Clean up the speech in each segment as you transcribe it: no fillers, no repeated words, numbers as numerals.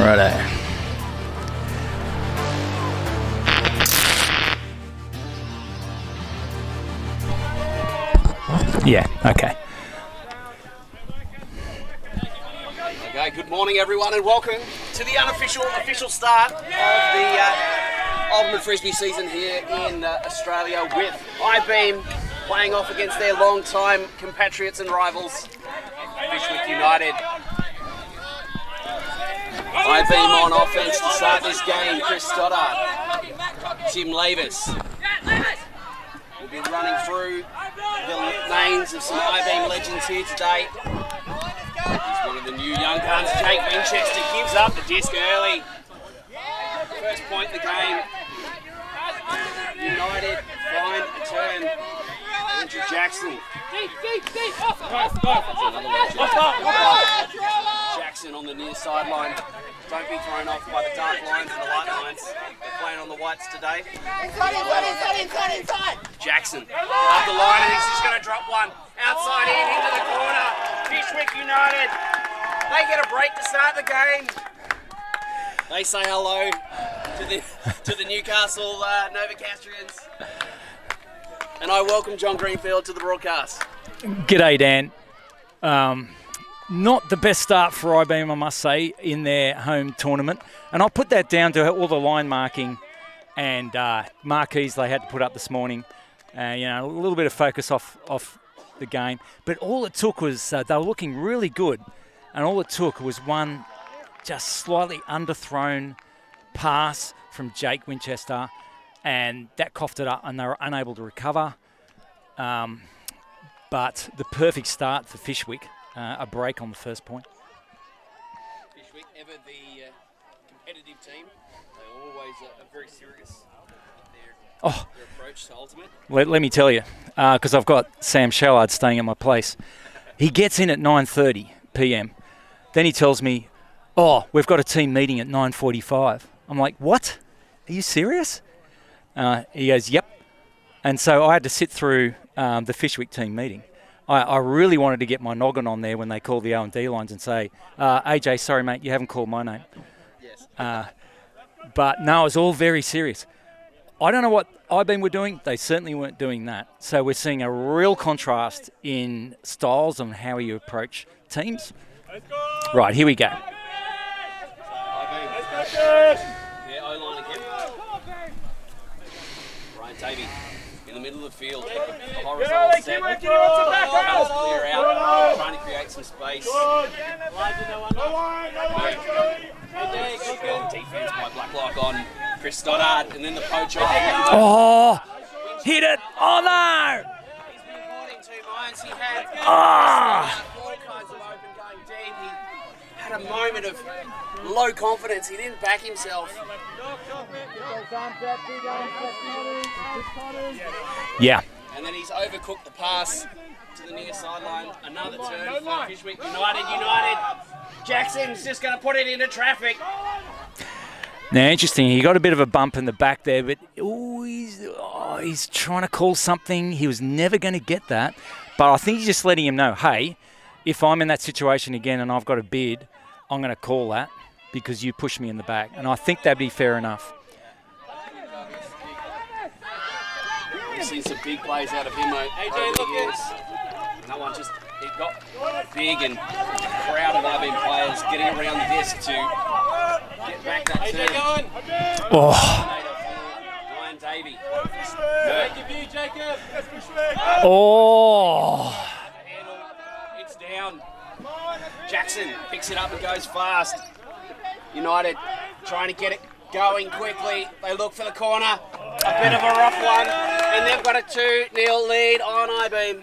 Righto. Yeah, okay. Okay, good morning everyone and welcome to the official start of the Ultimate Frisbee season here in Australia, with I-Beam playing off against their long-time compatriots and rivals, Fyshwick United. I-Beam on offense to start this game, Chris Stoddard, Tim Lavis. We'll be running through the names of some I-Beam legends here today. He's one of the new young guns. Jake Winchester gives up the disc early. First point of the game. United find a turn. Andrew Jackson. Jackson on the near sideline. Don't be thrown off by the dark lines and the light lines. They're playing on the whites today. Inside. Jackson up the line, and he's just going to drop one. Outside in, into the corner. Fyshwick United. They get a break to start the game. They say hello to the Newcastle Novocastrians. And I welcome John Greenfield to the broadcast. G'day, Dan. Not the best start for I-Beam, I must say, in their home tournament. And I'll put that down to all the line marking and marquees they had to put up this morning. A little bit of focus off the game. But all it took was, they were looking really good. And all it took was one just slightly underthrown pass from Jake Winchester. And that coughed it up, and they were unable to recover. But the perfect start for Fyshwick. A break on the first point. Fyshwick, ever the competitive team. They always are very serious with their approach to Ultimate. Let me tell you, because I've got Sam Shallard staying at my place. He gets in at 9:30 p.m. Then he tells me, we've got a team meeting at 9:45. I'm like, what? Are you serious? He goes, yep. And so I had to sit through the Fyshwick team meeting. I really wanted to get my noggin on there when they call the O&D lines and say, AJ, sorry, mate, you haven't called my name. Yes. But no, it was all very serious. I don't know what I-Beam were doing. They certainly weren't doing that. So we're seeing a real contrast in styles and how you approach teams. Let's go. Right, here we go. Yeah, O-line again. Ryan Tavey in the middle of the field. A horizontal set. Trying to clear out. Trying to create some space. Defense by Blacklock on Chris Stoddard, and then the poacher. Oh, hit it. Oh, no. He's been caught in two minds. He had all kinds of open going deep. He had a moment of low confidence. He didn't back himself. Yeah. And then he's overcooked the pass to the near sideline. Another turn for Fyshwick United. Jackson's just going to put it into traffic. Now, interesting. He got a bit of a bump in the back there, but he's trying to call something. He was never going to get that. But I think he's just letting him know, hey, if I'm in that situation again and I've got a bid, I'm going to call that because you pushed me in the back. And I think that'd be fair enough. We've seen some big plays out of him over the years. No one just, it got big and crowd of I-Beam players getting around the disc to get back that turn. Oh. Ryan Davey. Oh. It's down. Jackson picks it up and goes fast. United trying to get it going quickly. They look for the corner. A bit of a rough one. And they've got a 2-0 lead on I-Beam.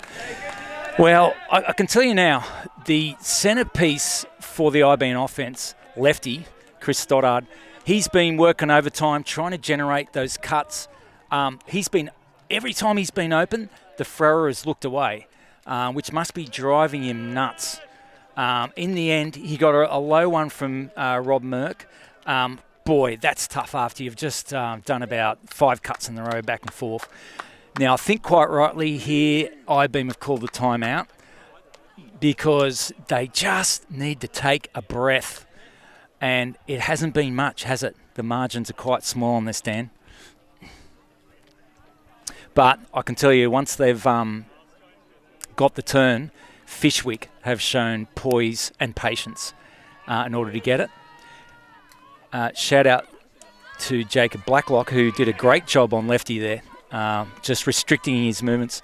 Well, I can tell you now, the centrepiece for the I-Beam offence, lefty, Chris Stoddard, he's been working overtime trying to generate those cuts. Every time he's been open, the thrower has looked away, which must be driving him nuts. In the end, he got a low one from Rob Merck. Boy, that's tough after you've just done about 5 cuts in a row back and forth. Now, I think quite rightly here, I-Beam have called the timeout because they just need to take a breath And it hasn't been much, has it? The margins are quite small on this, Dan. But I can tell you, once they've got the turn, Fyshwick have shown poise and patience in order to get it. Shout out to Jacob Blacklock, who did a great job on lefty there, just restricting his movements.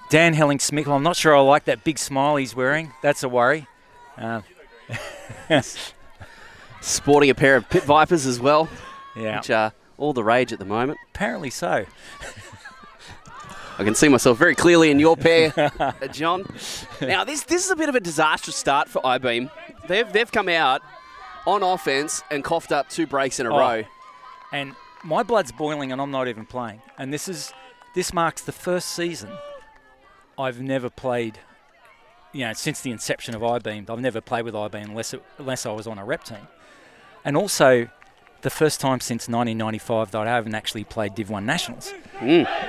Dan Helling-Smickle, I'm not sure I like that big smile he's wearing. That's a worry. Sporting a pair of Pit Vipers as well, Yeah, which are all the rage at the moment. apparently so. I can see myself very clearly in your pair, John. Now, this is a bit of a disastrous start for I-Beam. They've come out on offense and coughed up 2 breaks in a row. And my blood's boiling and I'm not even playing. And this marks the first season I've never played, since the inception of I-Beam. I've never played with I-Beam unless I was on a rep team. And also the first time since 1995 that I haven't actually played Div 1 Nationals.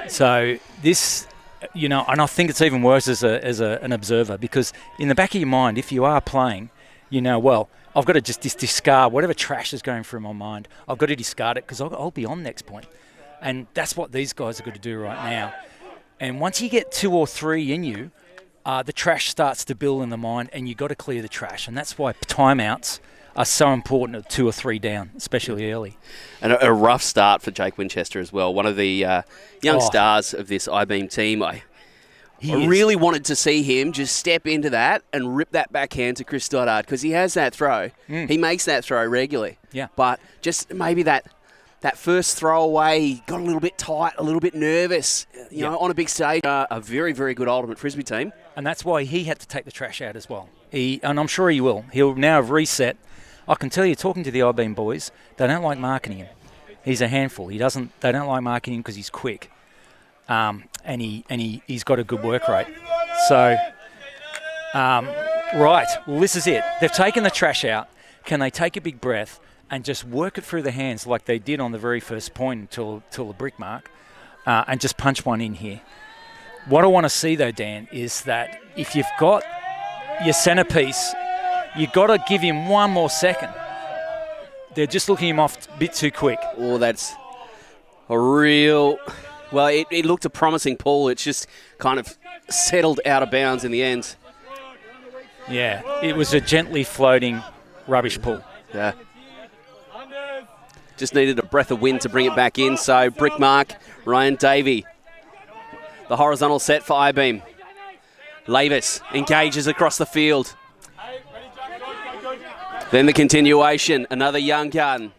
So this, and I think it's even worse as an observer, because in the back of your mind, if you are playing, well, I've got to just discard whatever trash is going through my mind. I've got to discard it because I'll be on next point. And that's what these guys are going to do right now. And once you get 2 or 3 in you, the trash starts to build in the mind and you've got to clear the trash. And that's why timeouts are so important at 2 or 3 down, especially early. And a rough start for Jake Winchester as well. One of the young stars of this I-Beam team. I really wanted to see him just step into that and rip that backhand to Chris Stoddard, because he has that throw. He makes that throw regularly. Yeah. But just maybe that first throw away, he got a little bit tight, a little bit nervous, on a big stage. A very, very good ultimate Frisbee team. And that's why he had to take the trash out as well. And I'm sure he will. He'll now have reset. I can tell you, talking to the I-Beam boys, they don't like marking him. He's a handful. They don't like marking him because he's quick. And he's got a good work rate. So, right, well, this is it. They've taken the trash out. Can they take a big breath and just work it through the hands like they did on the very first point until the brick mark, and just punch one in here? What I want to see, though, Dan, is that if you've got your centrepiece, you've got to give him one more second. They're just looking him off a bit too quick. Oh, that's a real... Well, it looked a promising pull. It's just kind of settled out of bounds in the end. Yeah, it was a gently floating rubbish pull. Yeah. Just needed a breath of wind to bring it back in. So, brick mark, Ryan Davey. The horizontal set for I-Beam. Lavis engages across the field. Then the continuation, another young gun.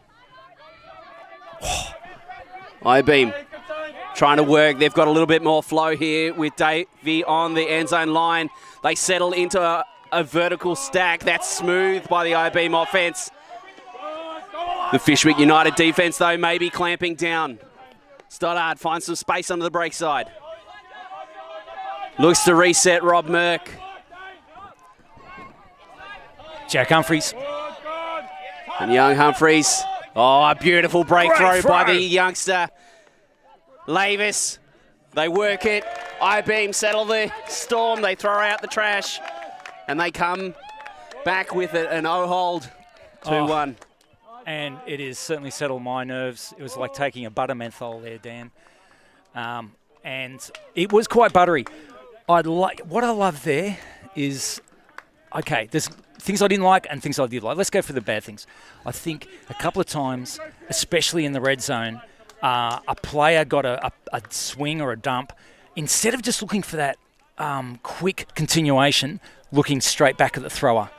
I-Beam trying to work. They've got a little bit more flow here with Davey on the end zone line. They settle into a vertical stack. That's smooth by the I-Beam offense. The Fyshwick United defense, though, maybe clamping down. Stoddard finds some space under the break side. Looks to reset Rob Merck. Jack Humphreys. And young Humphreys. Oh, a beautiful breakthrough by the youngster. Lavis. They work it. I-Beam settle the storm. They throw out the trash. And they come back with an O-hold. 2-1. And it has certainly settled my nerves. It was like taking a butter menthol there, Dan. And it was quite buttery. What I love there is, okay, there's things I didn't like and things I did like. Let's go for the bad things. I think a couple of times, especially in the red zone, a player got a swing or a dump. Instead of just looking for that quick continuation, looking straight back at the thrower.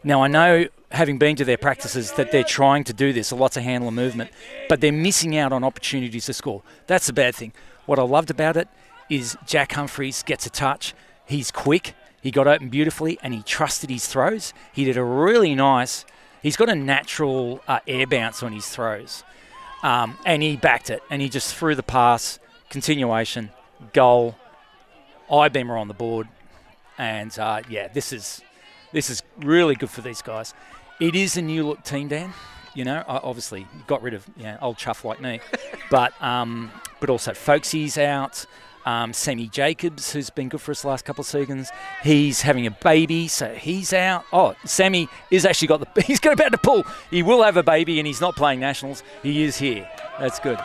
Now, I know, having been to their practices, that they're trying to do this, lots of handler movement, but they're missing out on opportunities to score. That's a bad thing. What I loved about it is Jack Humphreys gets a touch. He's quick. He got open beautifully, and he trusted his throws. He did a really nice... He's got a natural air bounce on his throws. And he backed it, and he just threw the pass, continuation, goal. I-Beam are on the board. And, this is really good for these guys. It is a new look team, Dan. Obviously, you got rid of old chuff like me. But also Folkesy's out. Sammy Jacobs, who's been good for us the last couple of seasons, he's having a baby, so he's out. Oh, Sammy is actually he's about to pull. He will have a baby, and he's not playing nationals. He is here. That's good.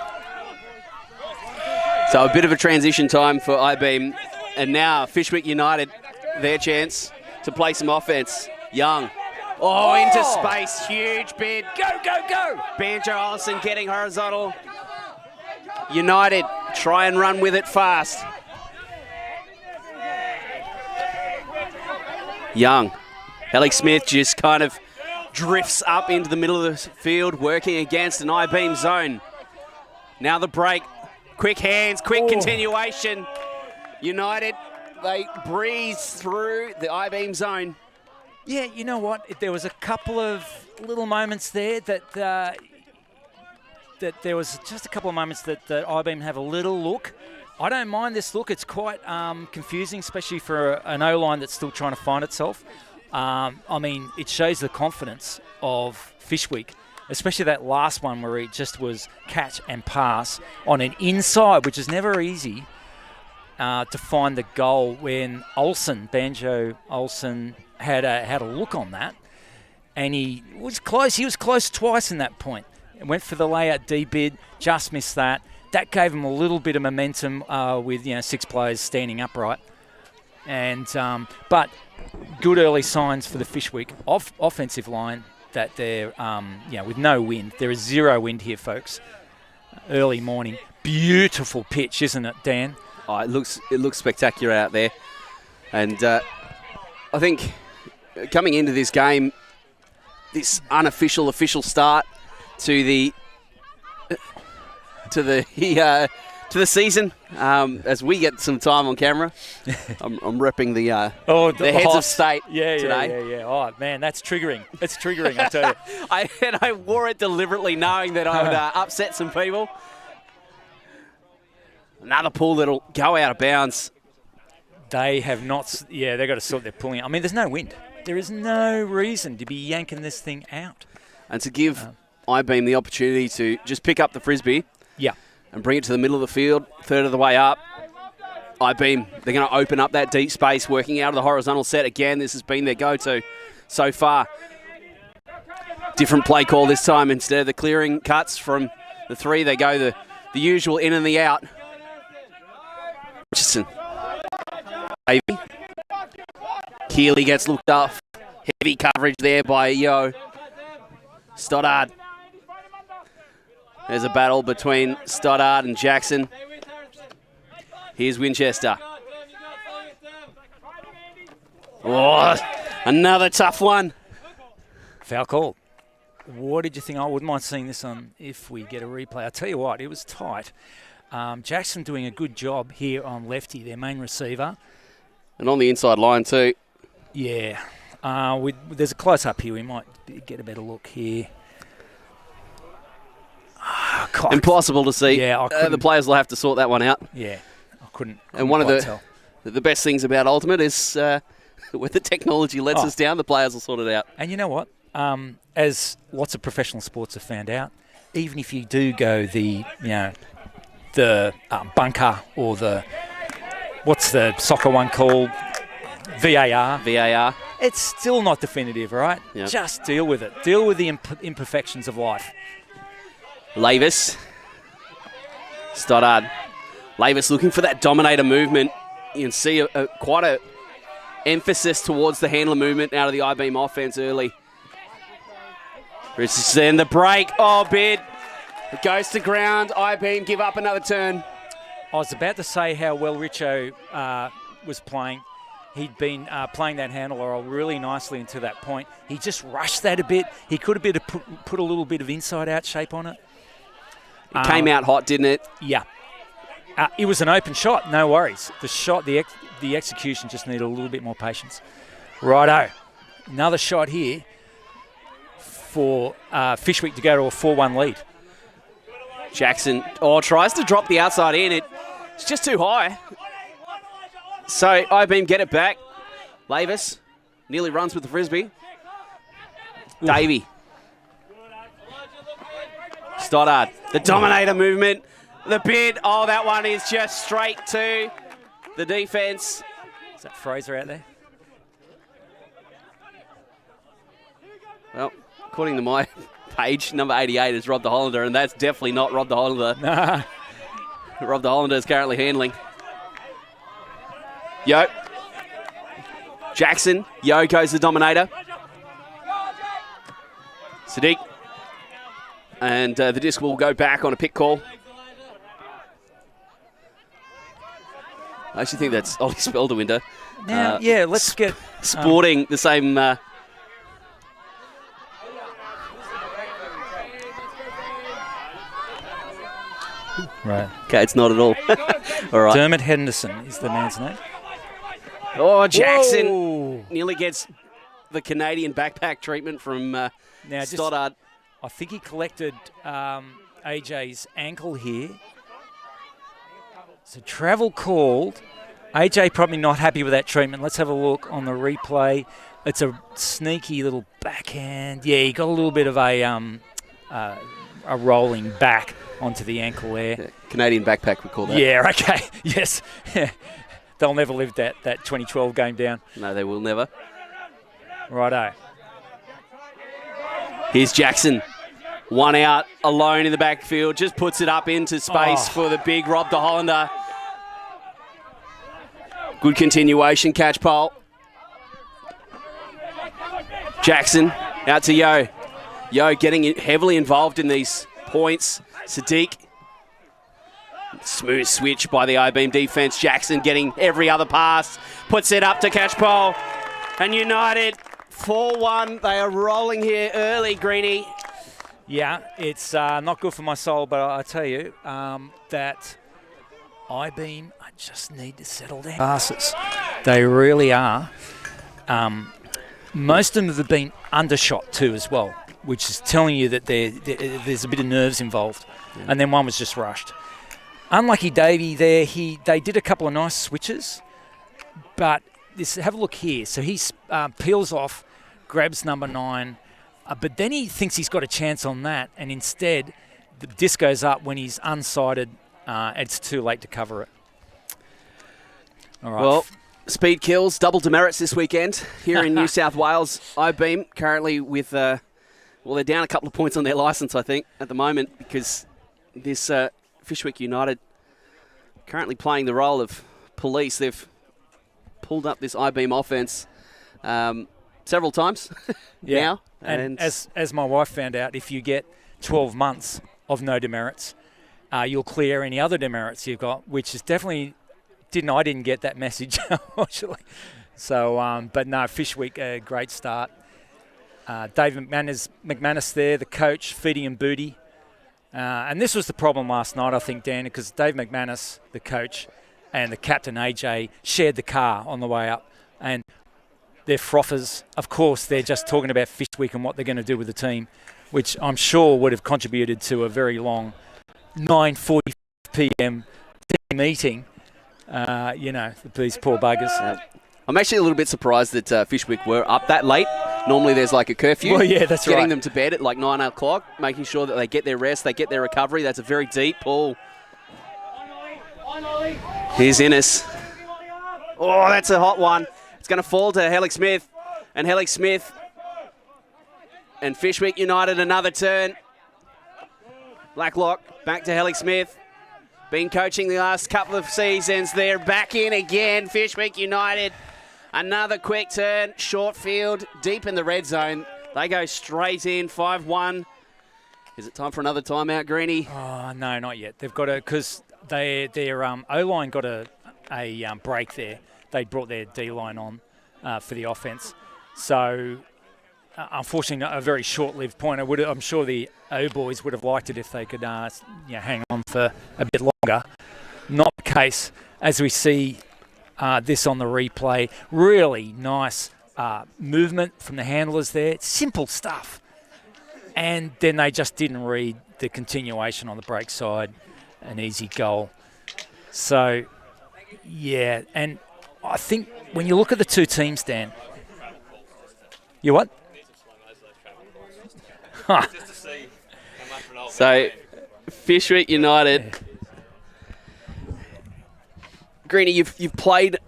So a bit of a transition time for I-Beam, and now Fyshwick United, their chance to play some offense. Young. Oh, into space. Huge bid. Go, go, go. Banjo Allison getting horizontal. United try and run with it fast. Young. Alex Smith just kind of drifts up into the middle of the field, working against an I-Beam zone. Now the break. Quick hands, quick continuation. United, they breeze through the I-Beam zone. Yeah, you know what? There was a couple of little moments there that there was just a couple of moments that I-Beam have a little look. I don't mind this look. It's quite confusing, especially for an O-line that's still trying to find itself. I mean, it shows the confidence of Fyshwick, especially that last one where it just was catch and pass on an inside, which is never easy to find the goal when Banjo Olsen had a look on that. And he was close. He was close twice in that point. Went for the layout D bid, just missed that. That gave him a little bit of momentum with 6 players standing upright. And but good early signs for the Fyshwick offensive line that they're with no wind. There is 0 wind here, folks. Early morning, beautiful pitch, isn't it, Dan? Oh, it looks spectacular out there, and I think coming into this game, this unofficial official start to the season, as we get some time on camera. I'm repping the heads of state today. Yeah. Oh man, that's triggering. It's triggering, I tell you. I wore it deliberately, knowing that I would upset some people. Another pull that'll go out of bounds. They have not. Yeah, they've got to sort their pulling. I mean, there's no wind. There is no reason to be yanking this thing out. And to give I-Beam the opportunity to just pick up the Frisbee. Yeah. And bring it to the middle of the field, third of the way up. I-Beam, they're going to open up that deep space, working out of the horizontal set again. This has been their go-to so far. Different play call this time. Instead of the clearing cuts from the 3, they go the usual in and the out. Richardson. Keeley gets looked up. Heavy coverage there by Yo. Stoddard. There's a battle between Stoddard and Jackson. Here's Winchester. Oh, another tough one. Foul call. What did you think? I wouldn't mind seeing this on if we get a replay. I'll tell you what, it was tight. Jackson doing a good job here on lefty, their main receiver. And on the inside line too. Yeah. There's a close-up here. We might get a better look here. Impossible to see. Yeah, the players will have to sort that one out. Yeah, I couldn't and one of tell. the best things about Ultimate is when the technology lets us down, the players will sort it out. And you know what? As lots of professional sports have found out, even if you do go the bunker or what's the soccer one called? VAR. It's still not definitive, right? Yep. Just deal with it. Deal with the imperfections of life. Lavis. Stoddard. Lavis looking for that dominator movement. You can see quite a emphasis towards the handler movement out of the I-Beam offense early. Richardson, the break. Oh, bid. It goes to ground. I-Beam give up another turn. I was about to say how well Richo was playing. He'd been playing that handler really nicely until that point. He just rushed that a bit. He could have put a little bit of inside-out shape on it. It came out hot, didn't it? Yeah. It was an open shot, no worries. The shot, the execution just needed a little bit more patience. Righto. Another shot here for Fyshwick to go to a 4-1 lead. Jackson tries to drop the outside in. It's just too high. So I-Beam get it back. Lavis nearly runs with the Frisbee. Davey. Stoddard. The dominator movement. The bid. Oh, that one is just straight to the defence. Is that Fraser out there? Well, according to my page, number 88 is Rob the Hollander, and that's definitely not Rob the Hollander. Nah. Rob the Hollander is currently handling. Yo. Jackson. Yo goes the dominator. Sadiq. And the disc will go back on a pick call. I actually think that's Ollie Spelderwinder. Now, yeah, let's get... sporting the same... right. Okay, it's not at all. All right. Dermot Henderson is the man's name. Oh, Jackson Whoa. nearly gets the Canadian backpack treatment from Stoddard. I think he collected AJ's ankle here. So travel called. AJ probably not happy with that treatment. Let's have a look on the replay. It's a sneaky little backhand. Yeah, he got a little bit of a rolling back onto the ankle there. Yeah, Canadian backpack, we call that. Yeah, okay. Yes. They'll never live that 2012 game down. No, they will never. Righto. Here's Jackson. One out, alone in the backfield. Just puts it up into space for the big Rob de Hollander. Good continuation, catch pole. Jackson out to Yo. Yo getting heavily involved in these points. Sadiq. Smooth switch by the I-beam defence. Jackson getting every other pass. Puts it up to catch pole. And United 4-1. They are rolling here early, Greenie. Yeah, it's not good for my soul, but I tell you that I-beam, I just need to settle down. Passes. They really are. Most of them have been undershot too as well, which is telling you that there's a bit of nerves involved. Yeah. And then one was just rushed. Unlucky Davey there, they did a couple of nice switches, but have a look here. So he peels off, grabs number 9, but then he thinks he's got a chance on that, and instead the disc goes up when he's unsighted. It's too late to cover it. All right. Well, speed kills, double demerits this weekend here in New South Wales. I-beam currently with, they're down a couple of points on their licence, I think, at the moment, because this Fyshwick United currently playing the role of police. They've pulled up this I-beam offence several times now. And as my wife found out, if you get 12 months of no demerits, you'll clear any other demerits you've got, which is definitely I didn't get that message, unfortunately. So, but no, Fyshwick, a great start. Dave McManus there, the coach, feeding him booty. And this was the problem last night, I think, Dan, because Dave McManus, the coach, and the captain, AJ, shared the car on the way up. And they're frothers. Of course, they're just talking about Fyshwick and what they're going to do with the team, which I'm sure would have contributed to a very long 9:40 p.m. team meeting. These poor buggers. I'm actually a little bit surprised that Fyshwick were up that late. Normally there's like a curfew. Well, yeah, that's Getting right. them to bed at like 9 o'clock, making sure that they get their rest, they get their recovery. That's a very deep pull. Here's Innes. Oh, that's a hot one. It's going to fall to Helix Smith. And Helix Smith and Fyshwick United another turn. Blacklock back to Helix Smith. Been coaching the last couple of seasons. They're back in again. Fyshwick United. Another quick turn. Short field. Deep in the red zone. They go straight in. 5-1. Is it time for another timeout, Greenie? Oh, no, not yet. They've got to, because their O-line got a break there. They brought their D-line on for the offense. So, unfortunately, a very short-lived point. I'm sure the O-boys would have liked it if they could hang on for a bit longer. Not the case, as we see this on the replay. Really nice movement from the handlers there. Simple stuff. And then they just didn't read the continuation on the break side. An easy goal. So, yeah. And I think when you look at the two teams, Dan. You what? So, Fyshwick United Greenie, you've played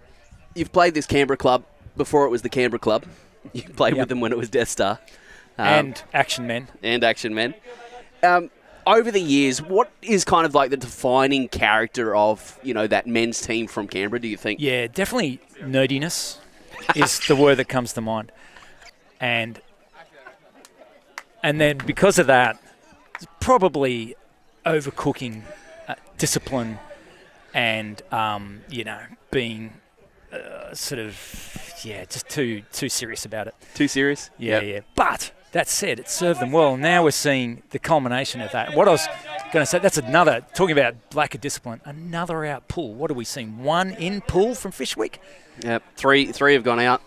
this Canberra club before it was the Canberra club. You played with them when it was Death Star. And Action Men. Over the years, what is kind of like the defining character of, that men's team from Canberra, do you think? Yeah, definitely nerdiness is the word that comes to mind. And then because of that, it's probably overcooking discipline and, being just too serious about it. Too serious? Yeah. But that said, it served them well. Now we're seeing the culmination of that. What I was going to say, that's another, talking about lack of discipline, another out pull. What are we seeing? One in pull from Fyshwick? Yep, three have gone out.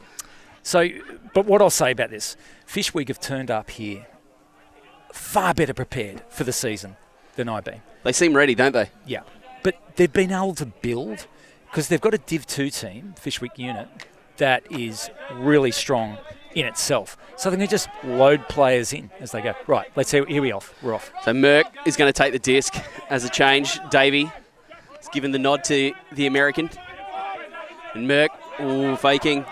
So, but what I'll say about this, Fyshwick have turned up here far better prepared for the season than I've been. They seem ready, don't they? Yeah. But they've been able to build, because they've got a Div 2 team, Fyshwick unit, that is really strong in itself. So they can just load players in as they go. Right, let's see. Here we're off. So Merck is going to take the disc as a change. Davey has given the nod to the American. And Merck, faking.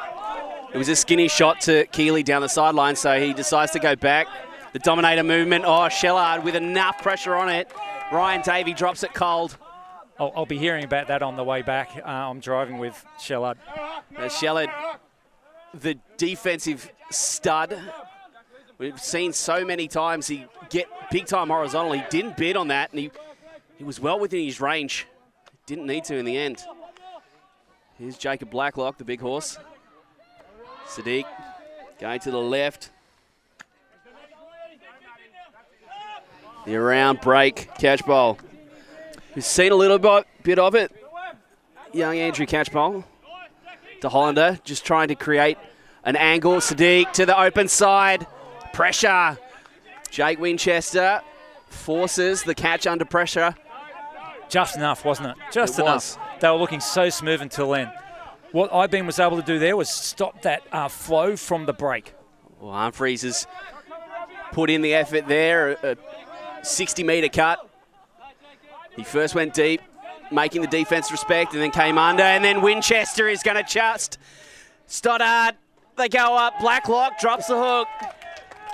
It was a skinny shot to Keeley down the sideline, so he decides to go back. The Dominator movement. Shellard with enough pressure on it. Ryan Davey drops it cold. I'll be hearing about that on the way back. I'm driving with Shellard. Shellard, the defensive stud. We've seen so many times he get big time horizontal. He didn't bid on that, and he was well within his range. Didn't need to in the end. Here's Jacob Blacklock, the big horse. Sadiq going to the left. The around break, catch ball. We've seen a little bit of it. Young Andrew catch ball. To Hollander, just trying to create an angle. Sadiq to the open side. Pressure. Jake Winchester forces the catch under pressure. Just enough, wasn't it? Just it enough. Was. They were looking so smooth until then. What Ibeen was able to do there was stop that flow from the break. Well, Humphreys has put in the effort there. A 60-metre cut. He first went deep, making the defence respect, and then came under, and then Winchester is going to just. Stoddard, they go up, Blacklock drops the hook.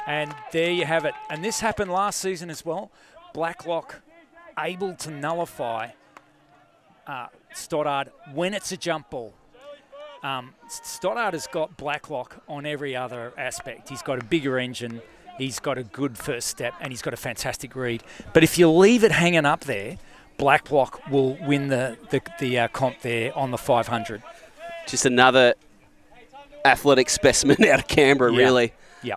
And there you have it. And this happened last season as well. Blacklock able to nullify Stoddard when it's a jump ball. Stoddard has got Blacklock on every other aspect. He's got a bigger engine, he's got a good first step, and he's got a fantastic read. But if you leave it hanging up there, Blacklock will win the comp there on the 500. Just another athletic specimen out of Canberra, really. Yeah.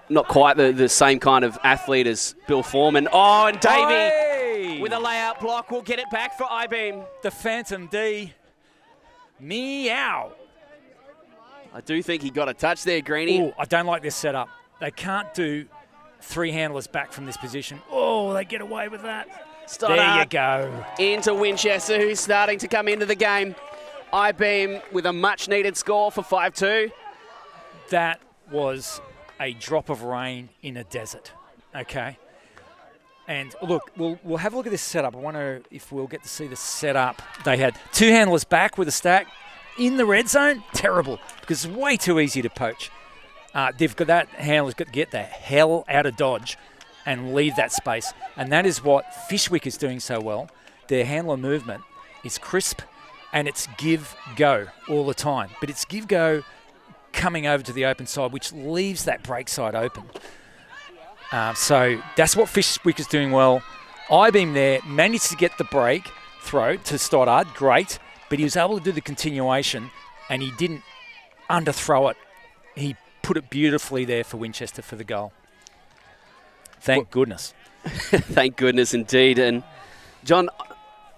Not quite the same kind of athlete as Bill Foreman. And Davey with a layout block will get it back for Ibeen. The Phantom D. Meow. I do think he got a touch there, Greenie. Ooh, I don't like this setup. They can't do three handlers back from this position. Oh, they get away with that. Stoddard there you go. Into Winchester, who's starting to come into the game. Ibeen with a much-needed score for 5-2. That was a drop of rain in a desert, okay? And look, we'll have a look at this setup. I wonder if we'll get to see the setup. They had two handlers back with a stack in the red zone. Terrible, because it's way too easy to poach. They've got that handler's got to get the hell out of Dodge and leave that space. And that is what Fyshwick is doing so well. Their handler movement is crisp and it's give-go all the time. But it's give-go coming over to the open side, which leaves that break side open. So that's what Fyshwick is doing well. Ibeen there managed to get the break throw to Stoddard, great, but he was able to do the continuation and he didn't underthrow it. He put it beautifully there for Winchester for the goal. Thank goodness. Thank goodness indeed. And John,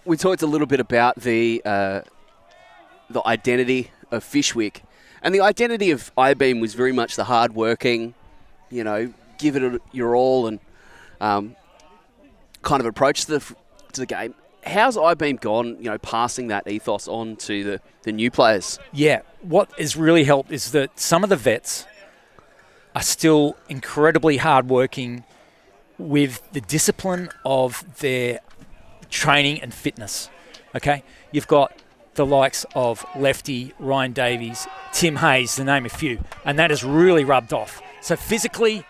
we talked a little bit about the identity of Fyshwick. And the identity of Ibeen was very much the hard-working, give it your all and kind of approach to the game. How's Ibeen gone, passing that ethos on to the new players? Yeah, what has really helped is that some of the vets are still incredibly hard-working with the discipline of their training and fitness. Okay, you've got the likes of Lefty, Ryan Davies, Tim Hayes, to name a few, and that has really rubbed off. So physically,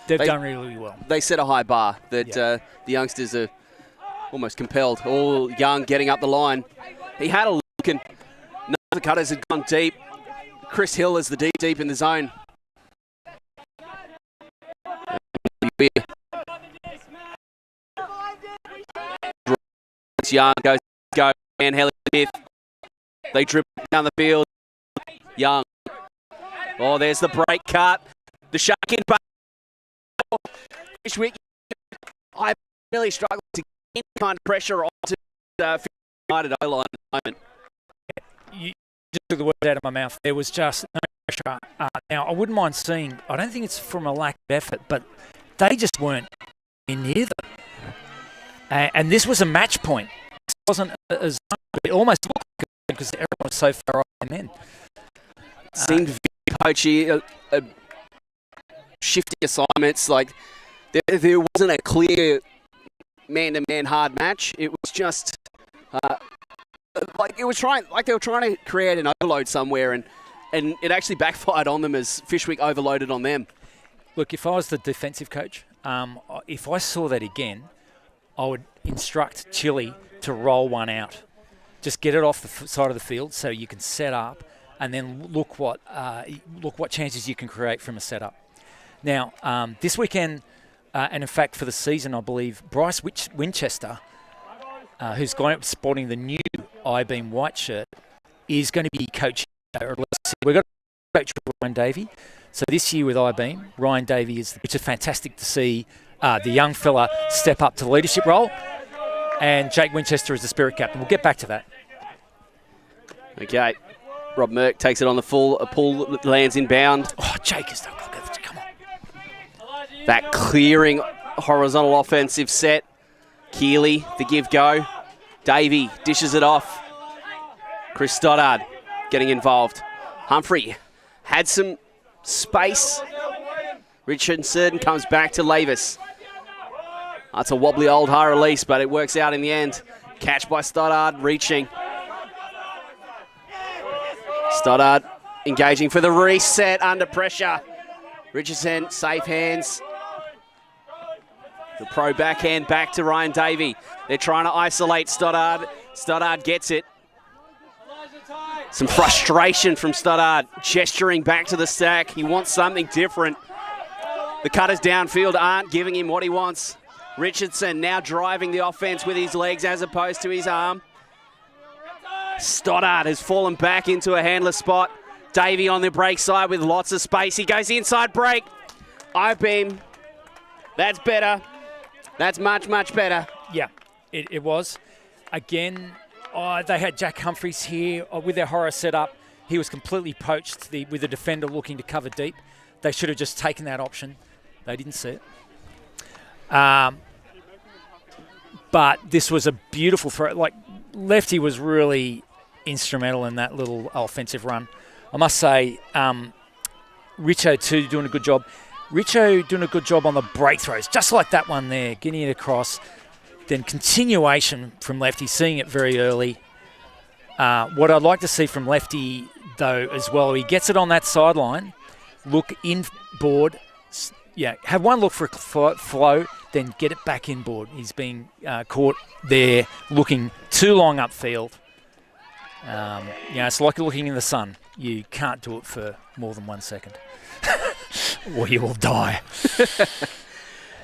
they've done really well. They set a high bar that the youngsters are almost compelled. All young, getting up the line. He had a look, and none of the cutters had gone deep. Chris Hill is the deep in the zone. Young goes, and Helly Smith. They dribble down the field. Young. Oh, there's the break cut. The shark in back. Fyshwick. I really struggle to get any kind of pressure onto United O-line at the moment. You just took the words out of my mouth. There was just no pressure. Now, I wouldn't mind seeing, I don't think it's from a lack of effort, but they just weren't near them. And this was a match point. It wasn't as it almost looked like it because everyone was so far off the men. Seemed very poachy, shifting assignments. Like there wasn't a clear man-to-man hard match. It was just like they were trying to create an overload somewhere, and it actually backfired on them as Fyshwick overloaded on them. Look, if I was the defensive coach, if I saw that again, I would instruct Chile to roll one out. Just get it off the side of the field so you can set up, and then look what chances you can create from a setup. Now, this weekend, and in fact for the season, I believe Bryce Winchester, who's going up sporting the new I-beam white shirt, is going to be coaching. We've got a coach Ryan Davey. So this year with I-beam, Ryan Davey which is fantastic to see. The young fella step up to the leadership role, and Jake Winchester is the spirit captain. We'll get back to that. Okay, Rob Merck takes it on the full. A pull lands inbound. Oh, Jake is come on. That clearing horizontal offensive set. Keeley, the give-go. Davey dishes it off. Chris Stoddard getting involved. Humphrey had some space. Richardson comes back to Lavis. That's a wobbly old high release, but it works out in the end. Catch by Stoddard, reaching. Stoddard engaging for the reset under pressure. Richardson, safe hands. The pro backhand back to Ryan Davey. They're trying to isolate Stoddard. Stoddard gets it. Some frustration from Stoddard, gesturing back to the stack. He wants something different. The cutters downfield aren't giving him what he wants. Richardson now driving the offense with his legs as opposed to his arm. Stoddard has fallen back into a handler spot. Davey on the break side with lots of space. He goes inside break. I-beam. That's better. That's much, much better. Yeah, it was. Again, they had Jack Humphreys here with their horror setup. He was completely poached with the defender looking to cover deep. They should have just taken that option. They didn't see it. But this was a beautiful throw. Like, Lefty was really instrumental in that little offensive run. I must say, Richo too doing a good job. Richo doing a good job on the break throws, just like that one there, getting it across. Then continuation from Lefty, seeing it very early. What I'd like to see from Lefty, though, as well, he gets it on that sideline, look inboard, have one look for a flow, then get it back inboard. He's being caught there looking too long upfield. It's like looking in the sun. You can't do it for more than 1 second, or you will die.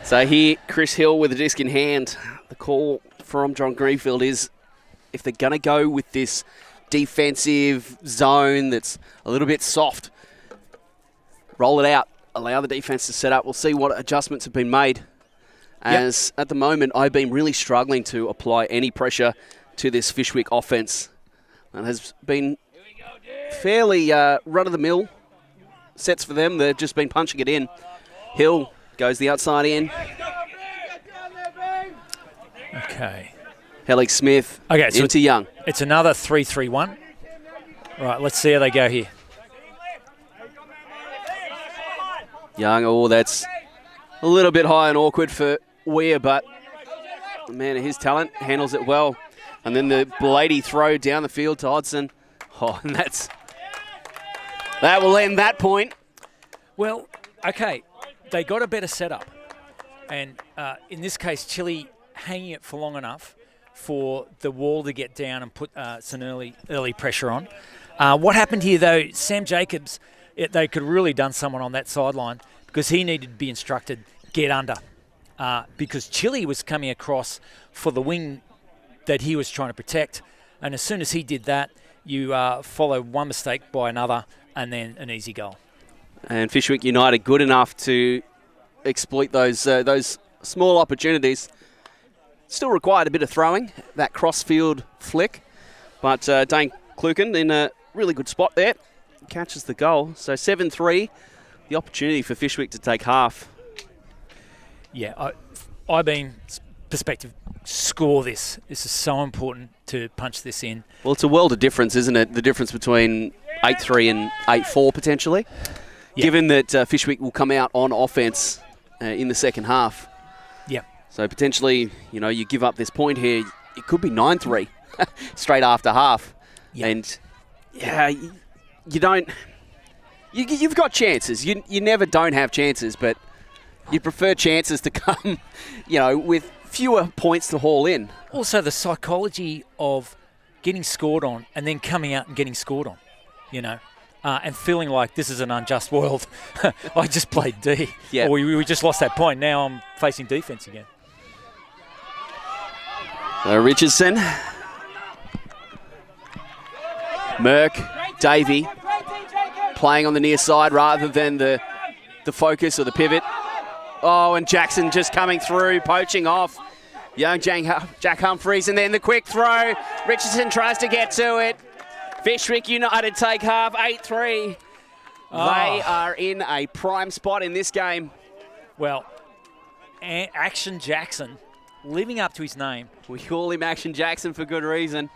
So here, Chris Hill with the disc in hand. The call from John Greenfield is, if they're going to go with this defensive zone that's a little bit soft, roll it out, allow the defense to set up. We'll see what adjustments have been made. As at the moment, I've been really struggling to apply any pressure to this Fyshwick offense. And has been fairly run-of-the-mill sets for them. They've just been punching it in. Hill goes the outside in. Okay. Hellig Smith into Young. It's another 3-3-1. Right, let's see how they go here. Young, that's a little bit high and awkward for Weir, but a man of his talent handles it well. And then the Blady throw down the field to Hodson. Oh, and that will end that point. Well, okay, they got a better setup. And in this case, Chile hanging it for long enough for the wall to get down and put some early pressure on. What happened here, though, Sam Jacobs, they could have really done someone on that sideline because he needed to be instructed, get under. Because Chile was coming across for the wing that he was trying to protect. And as soon as he did that, you follow one mistake by another and then an easy goal. And Fyshwick United good enough to exploit those small opportunities. Still required a bit of throwing, that cross-field flick. But Dane Kluken in a really good spot there. Catches the goal. So 7-3, the opportunity for Fyshwick to take half. Yeah, IB's perspective, score this. This is so important to punch this in. Well, it's a world of difference, isn't it? The difference between 8-3 and 8-4 potentially. Yeah. Given that Fyshwick will come out on offence in the second half. Yeah. So potentially, you give up this point here, it could be 9-3 straight after half. Yeah. And you don't. You've got chances. You never don't have chances, but you prefer chances to come, with fewer points to haul in. Also, the psychology of getting scored on and then coming out and getting scored on, and feeling like this is an unjust world. I just played D. Yeah. Or we just lost that point. Now I'm facing defence again. Richardson. Merck, Davey, playing on the near side rather than the focus or the pivot. Oh, and Jackson just coming through, poaching off young Jack Humphreys, and then the quick throw. Richardson tries to get to it. Fyshwick United take half, 8-3. Oh. They are in a prime spot in this game. Well, Action Jackson, living up to his name. We call him Action Jackson for good reason.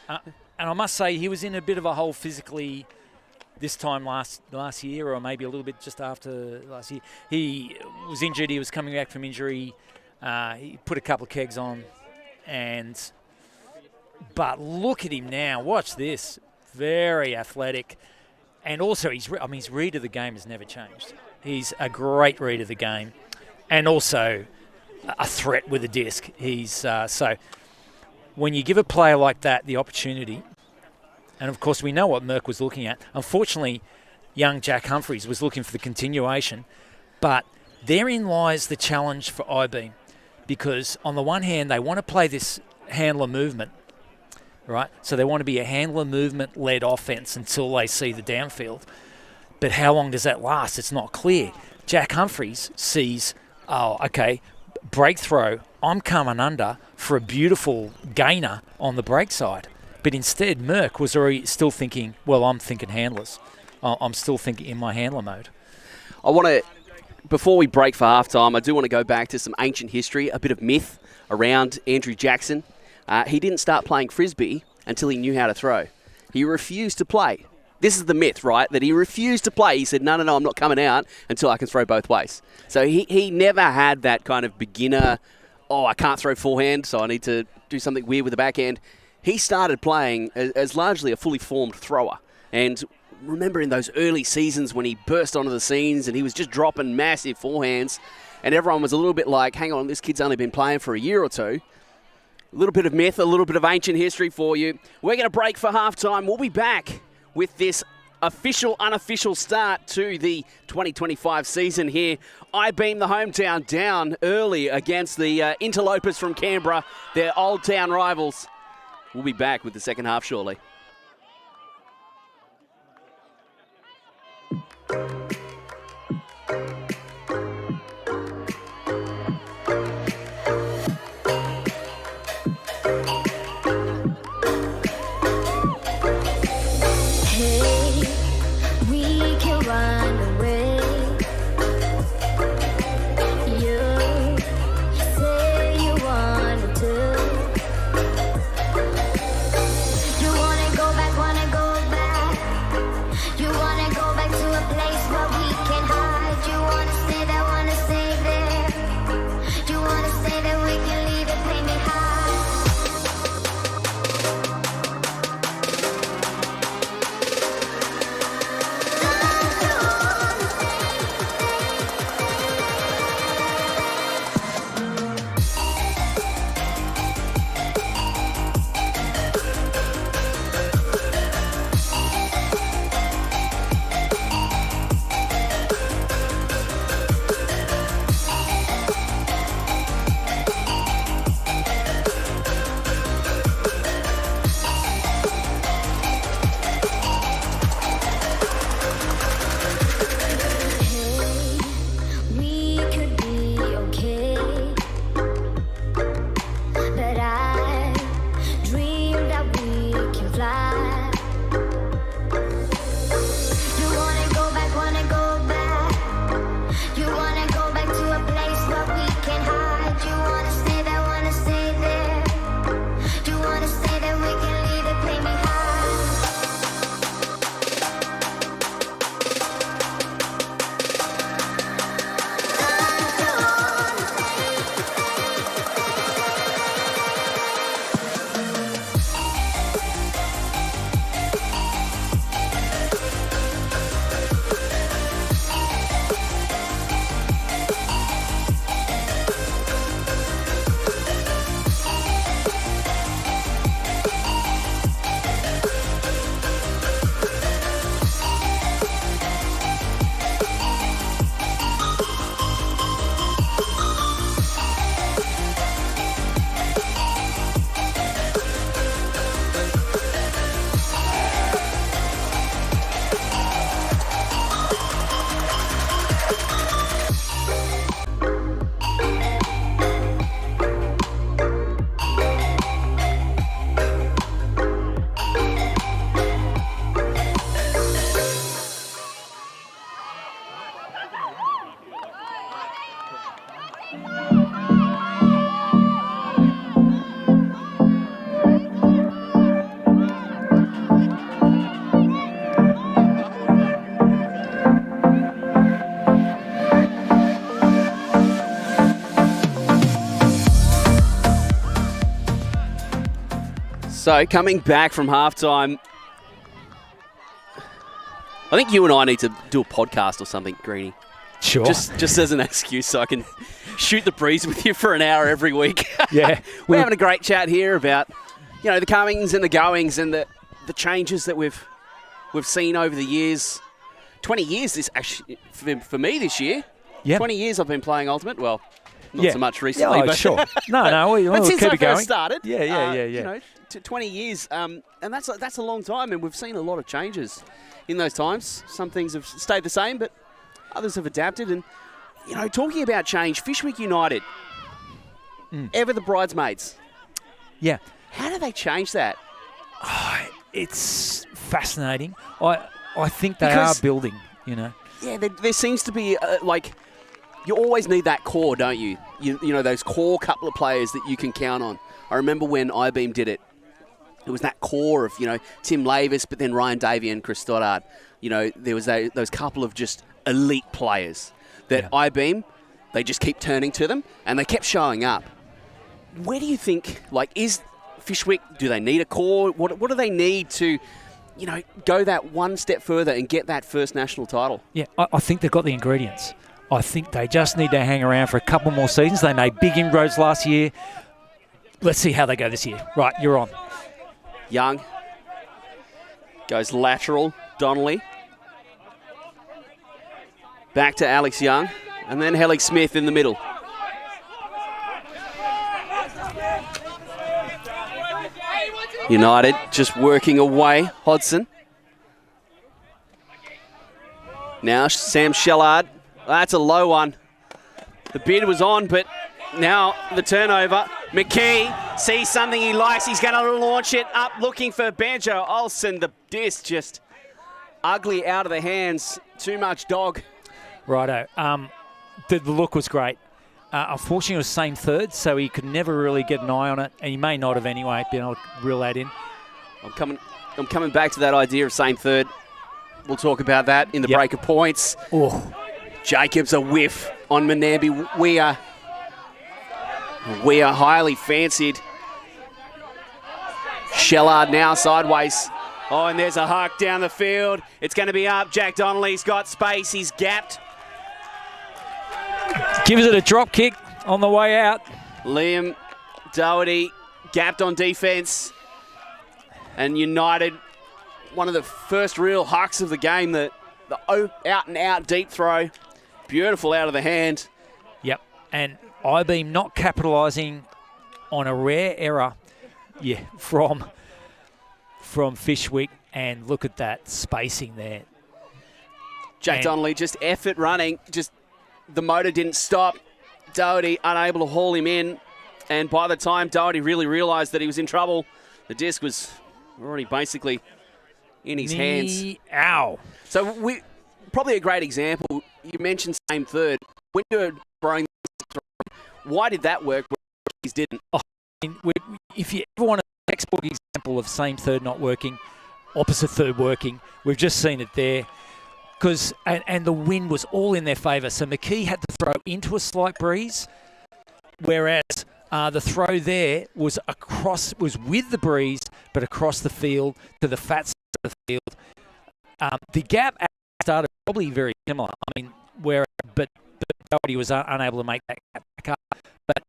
And I must say, he was in a bit of a hole physically this time last year, or maybe a little bit just after last year. He was injured. He was coming back from injury. He put a couple of kegs on. But look at him now. Watch this. Very athletic. And also, his read of the game has never changed. He's a great read of the game. And also a threat with a disc. So when you give a player like that the opportunity, and of course we know what Merck was looking at. Unfortunately, young Jack Humphreys was looking for the continuation, but therein lies the challenge for IB, because on the one hand they want to play this handler movement, right? So they want to be a handler movement-led offense until they see the downfield. But how long does that last? It's not clear. Jack Humphreys sees, break throw, I'm coming under for a beautiful gainer on the break side. But instead, Merck was already still thinking, well, I'm thinking handlers. I'm still thinking in my handler mode. Before we break for halftime, I do want to go back to some ancient history, a bit of myth around Andrew Jackson. He didn't start playing Frisbee until he knew how to throw. He refused to play. This is the myth, right? That he refused to play. He said, no, I'm not coming out until I can throw both ways. So he never had that kind of beginner, I can't throw forehand, so I need to do something weird with the backhand. He started playing as largely a fully formed thrower. And remember in those early seasons when he burst onto the scenes and he was just dropping massive forehands, and everyone was a little bit like, hang on, this kid's only been playing for a year or two. A little bit of myth, a little bit of ancient history for you. We're going to break for halftime. We'll be back with this unofficial start to the 2025 season here. IBeam, the hometown, down early against the interlopers from Canberra, their old town rivals. We'll be back with the second half shortly. You wanna So coming back from halftime, I think you and I need to do a podcast or something, Greenie. Sure. Just as an excuse so I can shoot the breeze with you for an hour every week. Yeah. We're having a great chat here about, the comings and the goings and the changes that we've seen over the years. 20 years this actually for me this year. Yeah. 20 years I've been playing Ultimate. Well, not so much recently. Yeah, but sure. No, we'll since keep I it going. first started. Yeah. 20 years, and that's a long time, and we've seen a lot of changes in those times. Some things have stayed the same, but others have adapted. And, talking about change, Fyshwick United, ever the bridesmaids. Yeah. How do they change that? It's fascinating. I think they are building, Yeah, there seems to be, you always need that core, don't you? You know, those core couple of players that you can count on. I remember when I-Beam did it. It was that core of, Tim Lavis, but then Ryan Davey and Chris Stoddard. There was those couple of just elite players that I-Beam, they just keep turning to them, and they kept showing up. Where do you think, is Fyshwick, do they need a core? What do they need to, go that one step further and get that first national title? Yeah, I think they've got the ingredients. I think they just need to hang around for a couple more seasons. They made big inroads last year. Let's see how they go this year. Right, you're on. Young goes lateral, Donnelly. Back to Alex Young, and then Hellig Smith in the middle. United just working away, Hodson. Now Sam Shellard. That's a low one. The bid was on, but now the turnover. McKee sees something he likes. He's going to launch it up, looking for Banjo Olsen. The disc just ugly out of the hands. Too much dog. Righto. The look was great. Unfortunately, it was same third, so he could never really get an eye on it, and he may not have anyway been able to reel that in. I'm coming back to that idea of same third. We'll talk about that in the break of points. Oh. Jacobs a whiff on Manambi. We are highly fancied. Shellard now sideways. Oh, and there's a huck down the field. It's going to be up. Jack Donnelly's got space. He's gapped. Gives it a drop kick on the way out. Liam Doherty gapped on defence. And United, one of the first real hucks of the game, the out-and-out deep throw. Beautiful out of the hand. Yep, and I-Beam not capitalising on a rare error from Fyshwick, and look at that spacing there. Jack Donnelly just effort running, just the motor didn't stop. Doherty unable to haul him in, and by the time Doherty really realised that he was in trouble, the disc was already basically in his hands. Ow. So probably a great example. You mentioned same third. When you're throwing, why did that work? Whereas didn't. If you ever want a textbook example of same third not working, opposite third working, we've just seen it there. And the wind was all in their favour. So McKee had to throw into a slight breeze, whereas the throw there was with the breeze, but across the field to the fat side of the field. The gap started probably very similar. I mean, but Doherty was unable to make that gap back up. But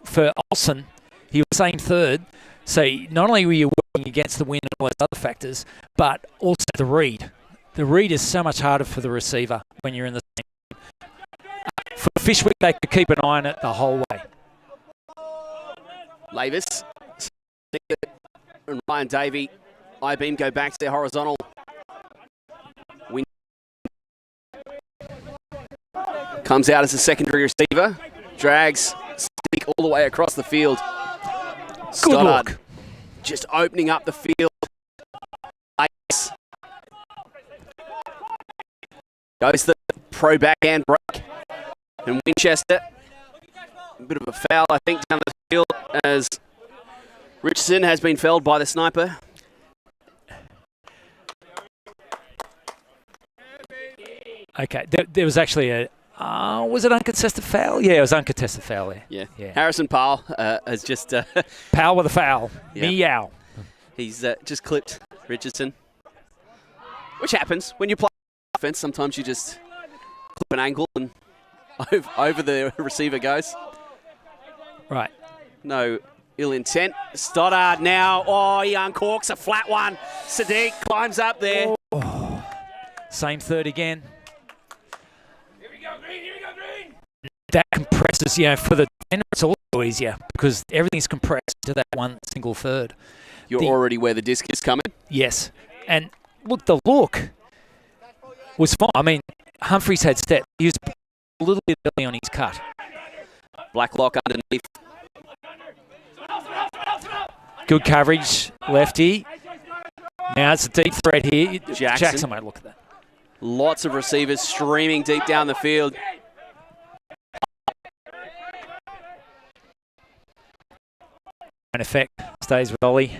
for Olsen, he was same third. So not only were you working against the wind and all those other factors, but also the read. The read is so much harder for the receiver when you're in the same. For Fyshwick, they could keep an eye on it the whole way. Lavis and Ryan Davey, I-Beam go back to their horizontal. Comes out as a secondary receiver, drags stick all the way across the field. Stoddard just opening up the field. Goes the pro backhand break. And Winchester, a bit of a foul, I think, down the field as Richardson has been felled by the sniper. Okay, there was actually a... was it uncontested foul? Yeah, it was uncontested foul there. Yeah. Harrison Powell has just... Powell with a foul. Yeah. Meow. He's just clipped Richardson, which happens when you play offense. Sometimes you just clip an angle and over the receiver goes. Right. No ill intent. Stoddard now. Oh, he uncorks a flat one. Sadiq climbs up there. Oh. Same third again. Here we go, Green. That compresses, for the defender, it's a little easier because everything's compressed to that one single third. You're already where the disc is coming? Yes. And look, the look was fine. I mean, Humphries had step. He was a little bit early on his cut. Blacklock underneath. Good coverage, lefty. Now it's a deep threat here. Jackson might look at that. Lots of receivers streaming deep down the field. In effect, stays with Ollie.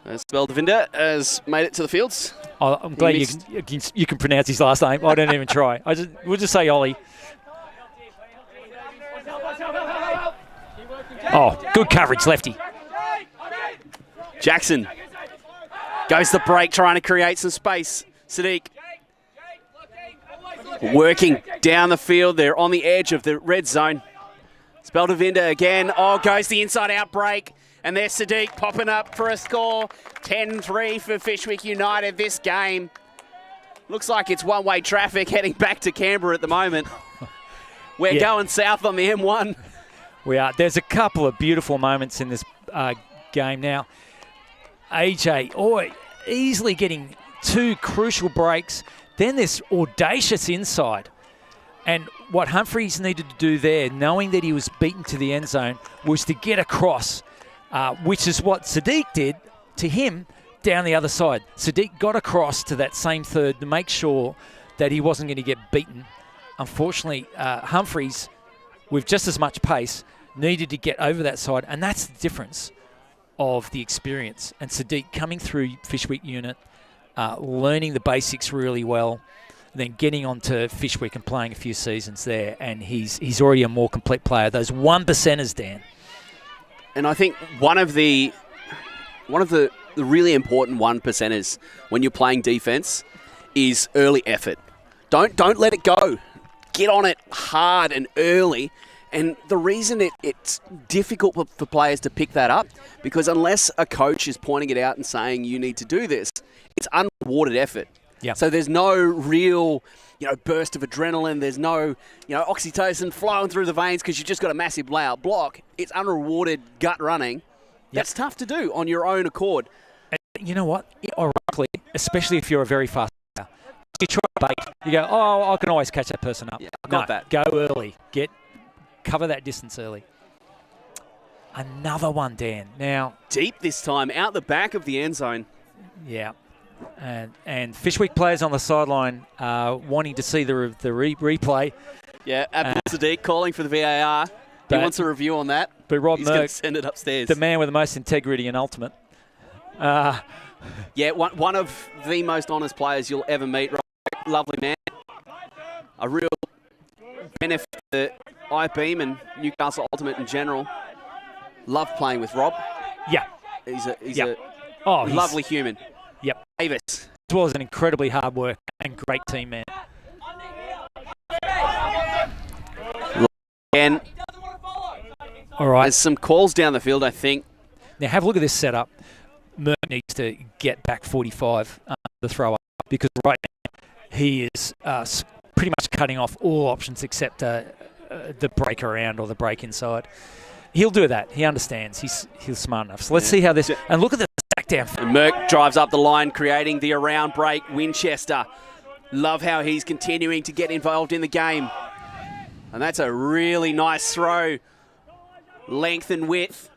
Speldevinder has made it to the fields. Oh, I'm glad you can pronounce his last name. I don't even try. We'll just say Ollie. Oh, good coverage, lefty. Jackson goes the break, trying to create some space. Sadiq working down the field. They're on the edge of the red zone. Speldevinder again. Oh, goes the inside-out break. And there's Sadiq popping up for a score. 10-3 for Fyshwick United this game. Looks like it's one-way traffic heading back to Canberra at the moment. We're going south on the M1. We are. There's a couple of beautiful moments in this game now. AJ, easily getting two crucial breaks. Then this audacious inside. And what Humphries needed to do there, knowing that he was beaten to the end zone, was to get across, which is what Sadiq did to him down the other side. Sadiq got across to that same third to make sure that he wasn't going to get beaten. Unfortunately, Humphries, with just as much pace, needed to get over that side, and that's the difference of the experience. And Sadiq coming through Fyshwick unit, learning the basics really well, then getting on to Fyshwick and playing a few seasons there, and he's already a more complete player. Those 1%ers, Dan. And I think one of the really important 1%ers when you're playing defense is early effort. Don't let it go. Get on it hard and early. And the reason it's difficult for players to pick that up, because unless a coach is pointing it out and saying you need to do this, it's unrewarded effort. Yeah. So there's no real, burst of adrenaline. There's no, oxytocin flowing through the veins because you've just got a massive layout block. It's unrewarded gut running. Yep. That's tough to do on your own accord. And you know what? Ironically, especially if you're a very fast player, you try to bait. You go, I can always catch that person up. Yeah, got that. Go early. Cover that distance early. Another one, Dan. Now deep this time, out the back of the end zone. Yeah. And Fyshwick players on the sideline wanting to see the replay. Yeah, Abdul Sadiq calling for the VAR. He wants a review on that. But Rob He's going to send it upstairs. The man with the most integrity and ultimate. Yeah, one of the most honest players you'll ever meet. Rob. Lovely man. A real benefit to I-Beam and Newcastle Ultimate in general. Love playing with Rob. Yeah. He's a lovely human. Yep. Davis. As well as an incredibly hard work and great team man. And all right. There's some calls down the field, I think. Now have a look at this setup. Merck needs to get back 45 the throw up, because right now he is pretty much cutting off all options except the break around or the break inside. He'll do that. He understands. He's smart enough. So let's see how this. And look at the stack down. And Merck drives up the line, creating the around break. Winchester. Love how he's continuing to get involved in the game. And that's a really nice throw. Length and width.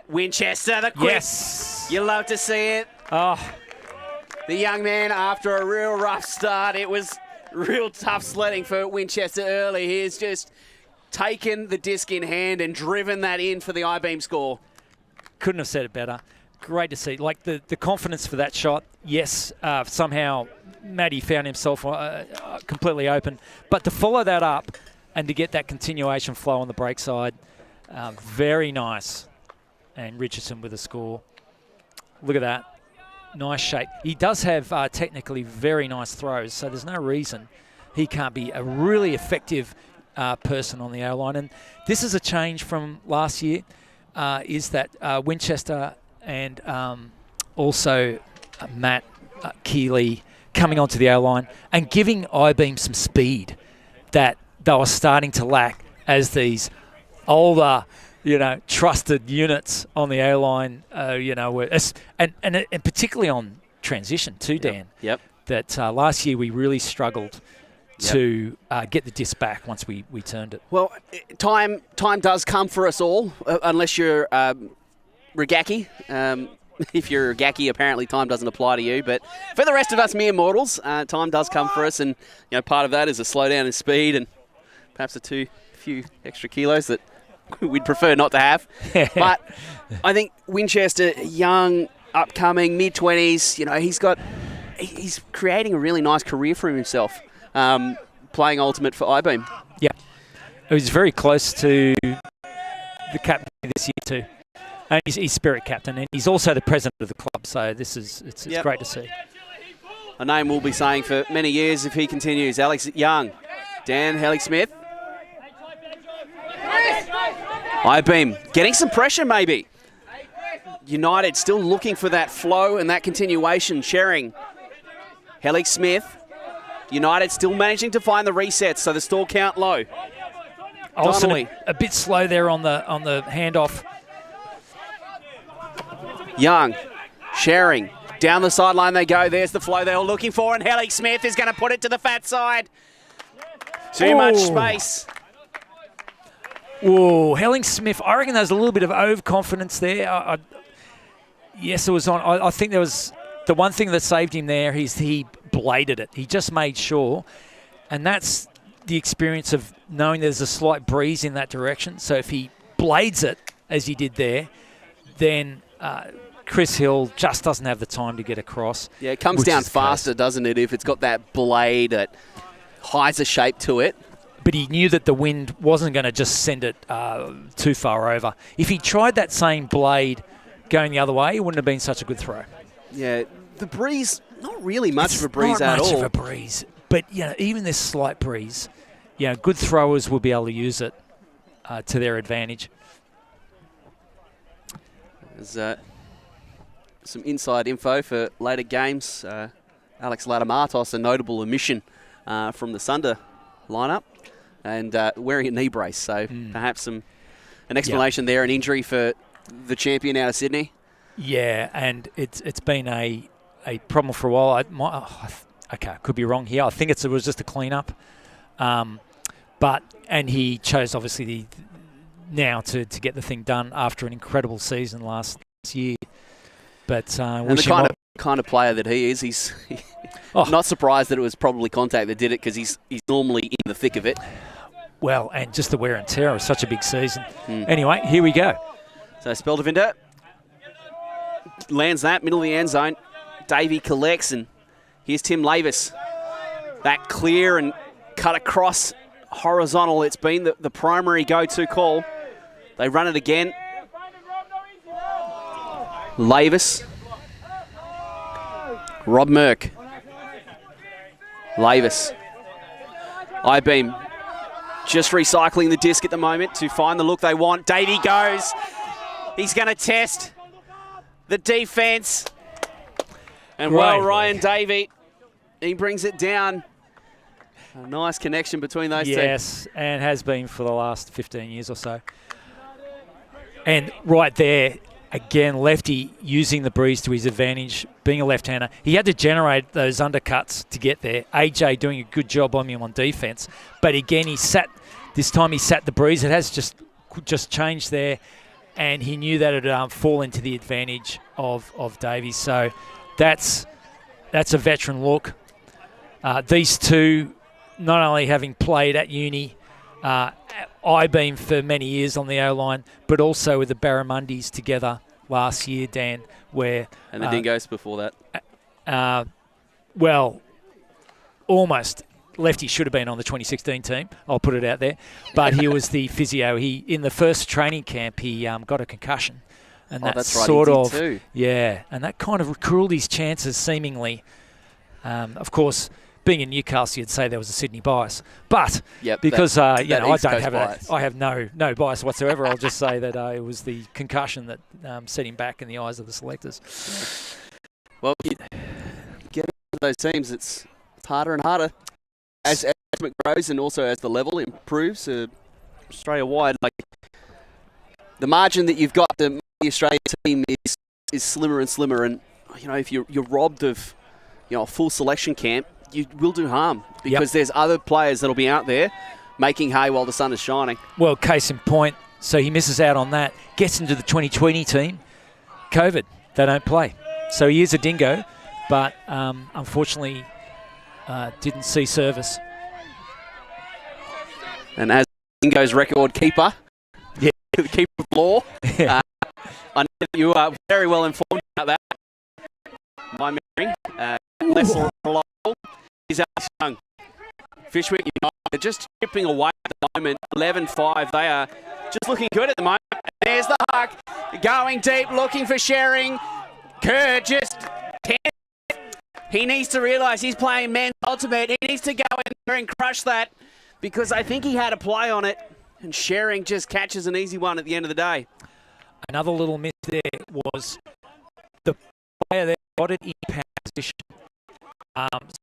Winchester, the quick. Yes. You love to see it. Oh. The young man, after a real rough start, it was real tough sledding for Winchester early. He's just taken the disc in hand and driven that in for the I-Beam score. Couldn't have said it better. Great to see. Like the confidence for that shot. Yes, somehow Matty found himself completely open. But to follow that up and to get that continuation flow on the break side, very nice. And Richardson with a score. Look at that. Nice shape. He does have technically very nice throws, so there's no reason he can't be a really effective person on the O-line. And this is a change from last year, is that Winchester and also Matt Keeley coming onto the O-line and giving I-beam some speed that they were starting to lack as these older, trusted units on the O-line, and particularly on transition too, Dan. Yep. That last year we really struggled to get the disc back once we turned it. Well, time does come for us all, unless you're Ragaki. If you're Ragaki, apparently time doesn't apply to you. But for the rest of us mere mortals, time does come for us, and part of that is a slowdown in speed and perhaps few extra kilos that we'd prefer not to have. But I think Winchester, young, upcoming, mid-20s, he's creating a really nice career for himself, playing ultimate for I-beam. Yeah. He was very close to the captain this year too. And he's spirit captain, and he's also the president of the club, so it's great to see. A name we'll be saying for many years if he continues. Alex Young, Dan Hellig-Smith. I-beam getting some pressure maybe. United still looking for that flow and that continuation. Sharing. Hellig-Smith. United still managing to find the resets, so the stall count low. Olsen a bit slow there on the handoff. Young, Sharing, down the sideline they go. There's the flow they were looking for, and Hellig-Smith is going to put it to the fat side. Too much space. Whoa, Hellig-Smith, I reckon there's a little bit of overconfidence there. Yes, it was on. I think there was the one thing that saved him there is he bladed it. He just made sure, and that's the experience of knowing there's a slight breeze in that direction. So if he blades it, as he did there, then Chris Hill just doesn't have the time to get across. Yeah, it comes down faster, doesn't it, if it's got that blade that hides a shape to it. But he knew that the wind wasn't going to just send it too far over. If he tried that same blade going the other way, it wouldn't have been such a good throw. Yeah, the breeze, not really much of a breeze at all. Not much of a breeze. But, even this slight breeze, good throwers will be able to use it to their advantage. There's some inside info for later games. Alex Latamatos, a notable omission from the Sunder lineup, and wearing a knee brace. So perhaps an explanation there, an injury for the champion out of Sydney. Yeah, and it's been a problem for a while. I could be wrong here. I think it was just a clean-up. And he chose, obviously, now to get the thing done after an incredible season last year. But and the kind of player that he is, he's not surprised that it was probably contact that did it, because he's normally in the thick of it. Well, and just the wear and tear of such a big season. Anyway, here we go. So Speldevinder lands that middle of the end zone. Davey collects, and here's Tim Lavis. That clear and cut across horizontal. It's been the primary go-to call. They run it again. Lavis. Rob Merck. Lavis. I-beam just recycling the disc at the moment to find the look they want. Davey goes. He's going to test the defense. And Ryan Davey, he brings it down. A nice connection between those two. Yes, and has been for the last 15 years or so. And right there, again, lefty using the breeze to his advantage, being a left-hander. He had to generate those undercuts to get there. AJ doing a good job on him on defense. But again, this time he sat the breeze. It has just changed there. And he knew that it would fall into the advantage of Davies. So that's a veteran look. These two, not only having played at uni, I-beam for many years on the O-line, but also with the Barramundis together last year, Dan, where... And the Dingoes before that. Well, almost. Lefty should have been on the 2016 team. I'll put it out there. But he was the physio. In the first training camp, he got a concussion And that's right, sort he did of, too. yeah, and that kind of cruelled his chances seemingly. Of course, being in Newcastle, you'd say there was a Sydney bias, but because I have no bias whatsoever. I'll just say that it was the concussion that set him back in the eyes of the selectors. Well, you get into those teams, it's harder and harder as it grows, and also as the level improves Australia-wide. Like the margin that you've got to make the Australian team is slimmer and slimmer, and if you're robbed of a full selection camp, you will do harm because there's other players that'll be out there making hay while the sun is shining. Well, case in point, so he misses out on that, gets into the 2020 team, COVID, they don't play. So he is a dingo, but unfortunately didn't see service. And as dingo's record keeper, the keeper of law, I know that you are very well informed about that. My memory, less reliable. Is Alex Young. Fyshwick United just chipping away at the moment. 11-5. They are just looking good at the moment. There's the huck. Going deep, looking for sharing. Kerr just 10. He needs to realise he's playing men's ultimate. He needs to go in there and crush that because I think he had a play on it. And sharing just catches an easy one at the end of the day. Another little miss there was the player that got it in power position.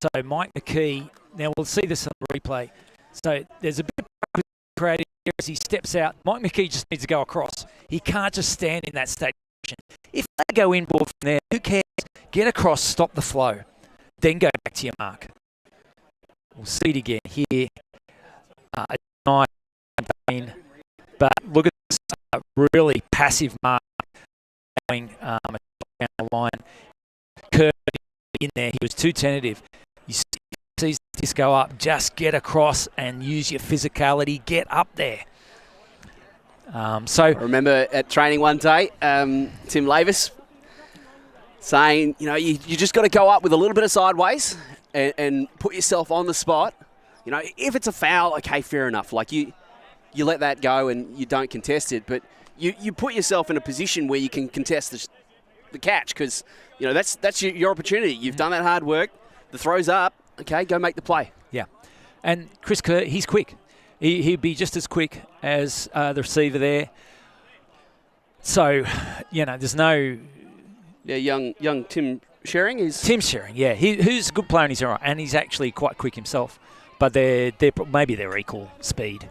So Mike McKee, now we'll see this on the replay. So there's a bit of creative here as he steps out. Mike McKee just needs to go across. He can't just stand in that state position. If they go inboard from there, who cares? Get across, stop the flow. Then go back to your mark. We'll see it again here. But look at this really passive mark going down the line. Kerr in there, he was too tentative. You see this go up, just get across and use your physicality, get up there. I remember at training one day, Tim Lavis saying, you just got to go up with a little bit of sideways and put yourself on the spot. If it's a foul, okay, fair enough. Like you let that go and you don't contest it, but you put yourself in a position where you can contest the catch because that's your opportunity. You've done that hard work. The throw's up. Okay, go make the play. Yeah, and Chris Kerr, he's quick. He'd be just as quick as the receiver there. So there's no. Yeah, young Tim Shering is. Tim Shering, yeah, who's a good player in his own right, and he's actually quite quick himself. But maybe they're equal speed,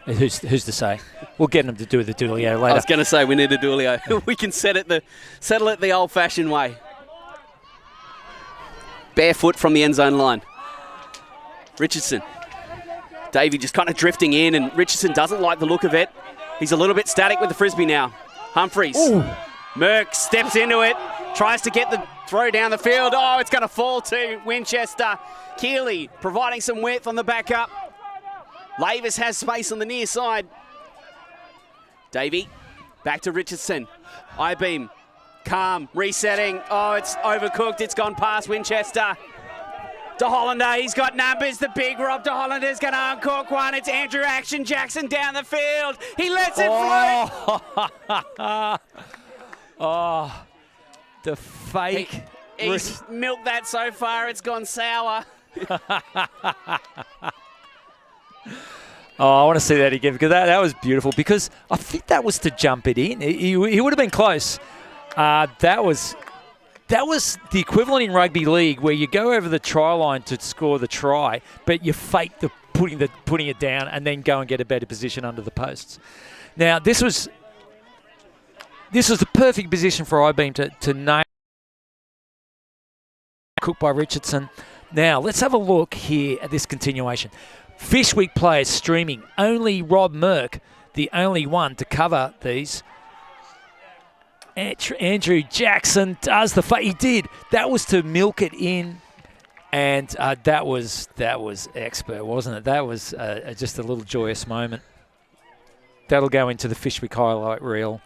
Who's to say? We'll get them to do the Doolio later. I was going to say we need a Doolio. We can settle it the old-fashioned way. Barefoot from the end zone line. Richardson. Davey just kind of drifting in, and Richardson doesn't like the look of it. He's a little bit static with the Frisbee now. Humphreys. Ooh. Merck steps into it, tries to get the throw down the field. Oh, it's going to fall to Winchester. Keeley providing some width on the backup. Lavis has space on the near side. Davey, back to Richardson. I-beam, calm, resetting. Oh, it's overcooked. It's gone past Winchester. De Hollander, he's got numbers. The big Rob De Hollander's going to uncork one. It's Andrew Action Jackson down the field. He lets it float. Oh, the fake. He's milked that so far. It's gone sour. I want to see that again because that was beautiful because I think that was to jump it in. He would have been close. That was the equivalent in rugby league where you go over the try line to score the try, but you fake the putting it down and then go and get a better position under the posts. Now this was the perfect position for I-beam to nail. Cooked by Richardson. Now let's have a look here at this continuation. Fyshwick players streaming. Only Rob Merck, the only one to cover these. Andrew Jackson does the fight. He did. That was to milk it in, and that was expert, wasn't it? That was just a little joyous moment. That'll go into the Fyshwick highlight reel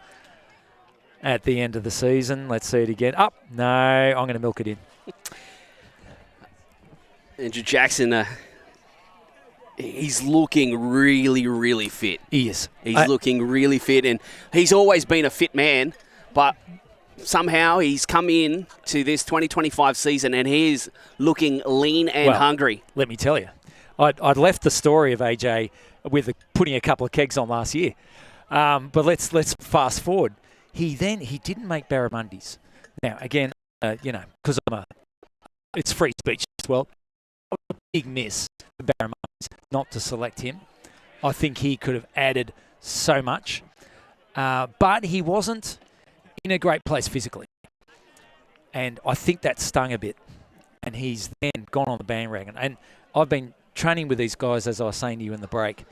at the end of the season. Let's see it again. Up. No, I'm going to milk it in. Andrew Jackson, he's looking really, really fit. He is. He's looking really fit, and he's always been a fit man. but somehow he's come in to this 2025 season and he is looking lean and hungry. Let me tell you, I'd left the story of AJ with putting a couple of kegs on last year. But let's fast forward. He didn't make barramundis. Now, again, because it's free speech as well. A big miss for barramundis not to select him. I think he could have added so much. But he wasn't in a great place physically. And I think that stung a bit. And he's then gone on the bandwagon. And I've been training with these guys, as I was saying to you in the break,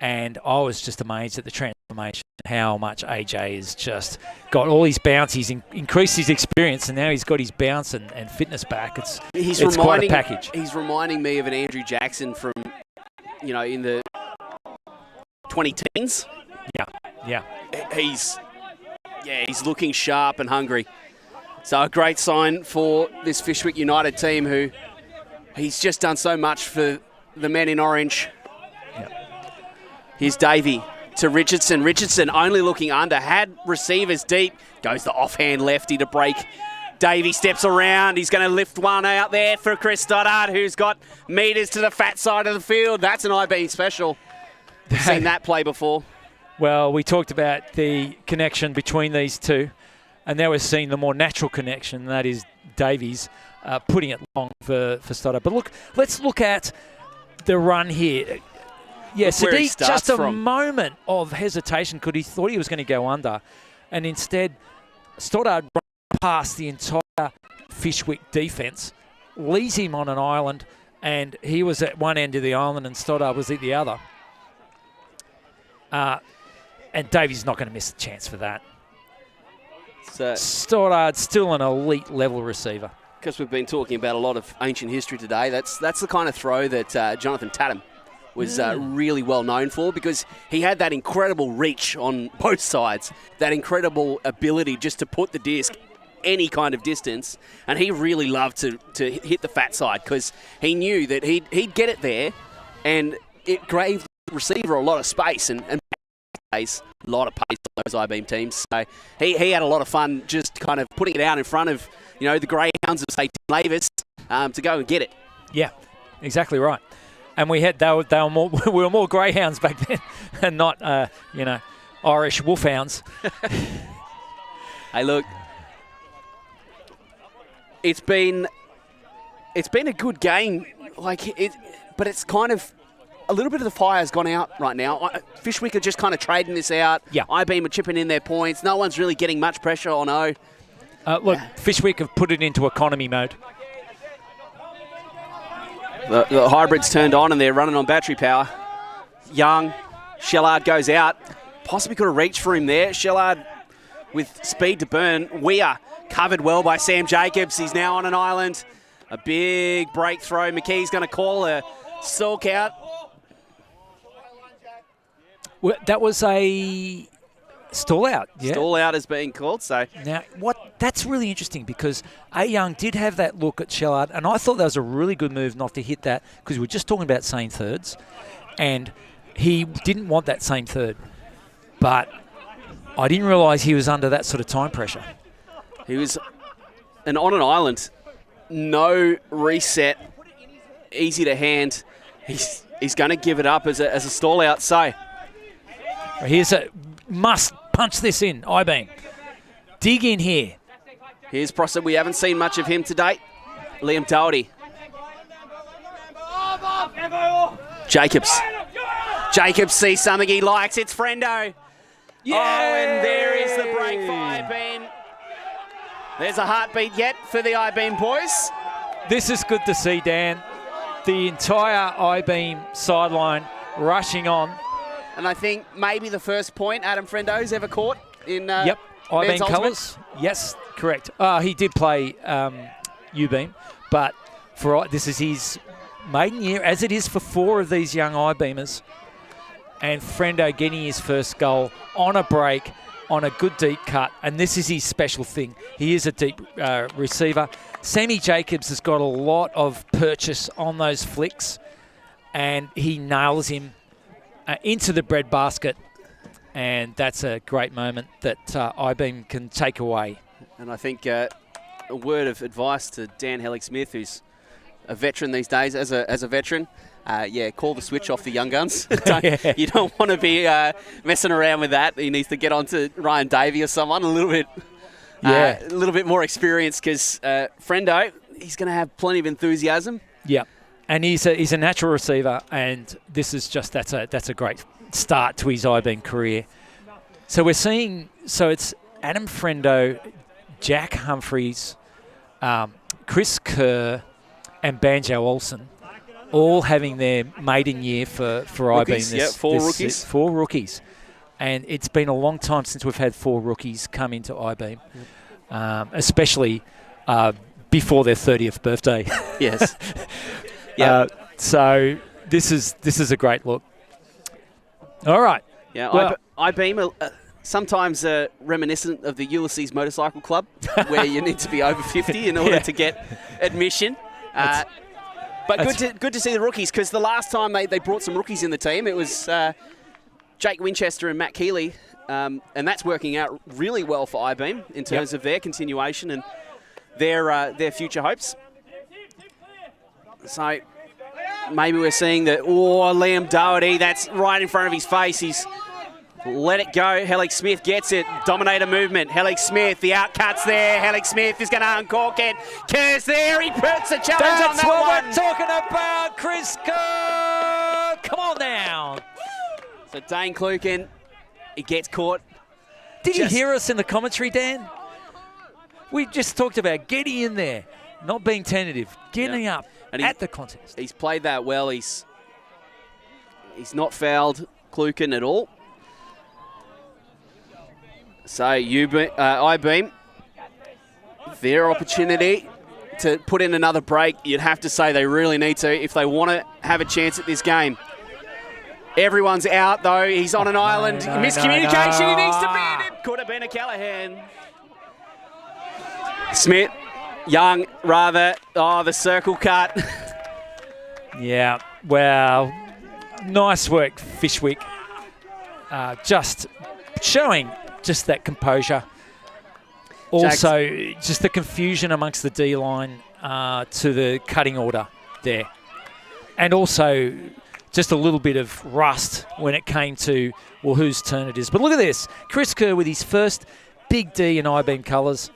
and I was just amazed at the transformation, how much AJ has just got all his bounce. He's increased his experience, and now he's got his bounce and fitness back. It's quite a package. He's reminding me of an Andrew Jackson from, in the 2010s. Yeah. He's looking sharp and hungry. So a great sign for this Fyshwick United team, who he's just done so much for the men in orange. Yep. Here's Davey to Richardson. Richardson only looking under, had receivers deep. Goes the offhand lefty to break. Davey steps around. He's going to lift one out there for Chris Stoddard, who's got metres to the fat side of the field. That's an IB special. We've seen that play before. Well, we talked about the connection between these two, and now we're seeing the more natural connection, and that is Davies putting it long for Stoddard. But look, let's look at the run here. Yeah, Sadiq, just a moment of hesitation because he thought he was going to go under, and instead Stoddard ran past the entire Fyshwick defence, leaves him on an island, and he was at one end of the island and Stoddard was at the other. And Davies not going to miss the chance for that. Stoddard's still an elite level receiver. Because we've been talking about a lot of ancient history today, that's the kind of throw that Jonathan Tatum was really well known for, because he had that incredible reach on both sides, that incredible ability just to put the disc any kind of distance, and he really loved to hit the fat side because he knew that he'd get it there, and it gave the receiver a lot of space and a lot of pace on those I-beam teams. So he had a lot of fun just kind of putting it out in front of the greyhounds of, say, Tim Lavis to go and get it. Yeah, exactly right. And we were more greyhounds back then, and not Irish wolfhounds. Hey, look, it's been a good game, but it's kind of a little bit of the fire's gone out right now. Fyshwick are just kind of trading this out. Yeah. I-beam are chipping in their points. No one's really getting much pressure on O. Fyshwick have put it into economy mode. The hybrid's turned on and they're running on battery power. Young, Shellard goes out. Possibly could have reached for him there. Shellard with speed to burn. Weir covered well by Sam Jacobs. He's now on an island. A big break throw. McKee's going to call a stalk out. Well, that was a stall out. Yeah. Stall out is being called. So now, that's really interesting because A. Young did have that look at Shellard, and I thought that was a really good move not to hit that because we were just talking about same thirds, and he didn't want that same third. But I didn't realise he was under that sort of time pressure. He was on an island, no reset, easy to hand. He's going to give it up as a stall out. So here's a must punch this in. I-beam. Dig in here. Here's Prosser. We haven't seen much of him to date. Liam Doherty. Jacobs sees something he likes. It's Frendo. Yeah. Oh, and there is the break for I-beam. There's a heartbeat yet for the I-beam boys. This is good to see, Dan. The entire I-beam sideline rushing on. And I think maybe the first point Adam Frendo's ever caught in Yep, I-beam colours. Yes, correct. He did play U-beam, but this is his maiden year, as it is for 4 of these young I-beamers. And Frendo getting his first goal on a break, on a good deep cut, and this is his special thing. He is a deep receiver. Sammy Jacobs has got a lot of purchase on those flicks, and he nails him into the breadbasket. and that's a great moment that I-beam can take away. And I think a word of advice to Dan Hellick-Smith, who's a veteran these days, as a veteran, call the switch off the young guns. You don't want to be messing around with that. He needs to get on to Ryan Davey or someone a little bit more experienced, because Friendo, he's going to have plenty of enthusiasm. Yeah, and he's a natural receiver, and this is just that's a great start to his I-beam career. So we're seeing, it's Adam Friendo, Jack Humphreys, Chris Kerr, and Banjo Olsen, all having their maiden year for rookies, I-beam. Rookies. 4 rookies. And it's been a long time since we've had 4 rookies come into I-beam, especially before their 30th birthday. Yes. Yeah. So this is a great look. All right. Yeah, well, I-beam sometimes reminiscent of the Ulysses Motorcycle Club, where you need to be over 50 in order to get admission. But good to see the rookies, because the last time they brought some rookies in the team, it was Jake Winchester and Matt Keeley, and that's working out really well for I-beam in terms of their continuation and their future hopes. So maybe we're seeing that, Liam Doherty, that's right in front of his face. He's let it go. Hellick-Smith gets it. Dominator movement. Hellick-Smith, the outcut's there. Hellick-Smith is going to uncork it. Kerr's there. He puts a challenge on that one. That's what we're talking about, Chris Kerr. Come on now. So Dane Kluken, he gets caught. Did you hear us in the commentary, Dan? We just talked about getting in there, not being tentative, getting up and at the contest. He's played that well. He's not fouled Kluken at all. So I-beam, their opportunity to put in another break. You'd have to say they really need to if they want to have a chance at this game. Everyone's out, though. He's on an island. Miscommunication. He needs to be in it. Could have been a Callahan. Smith, Young, rather. The circle cut. Yeah, well, nice work, Fyshwick. Just showing just that composure. Also, just the confusion amongst the D-line to the cutting order there. And also, just a little bit of rust when it came to, whose turn it is. But look at this. Chris Kerr with his first big D in I-beam colours.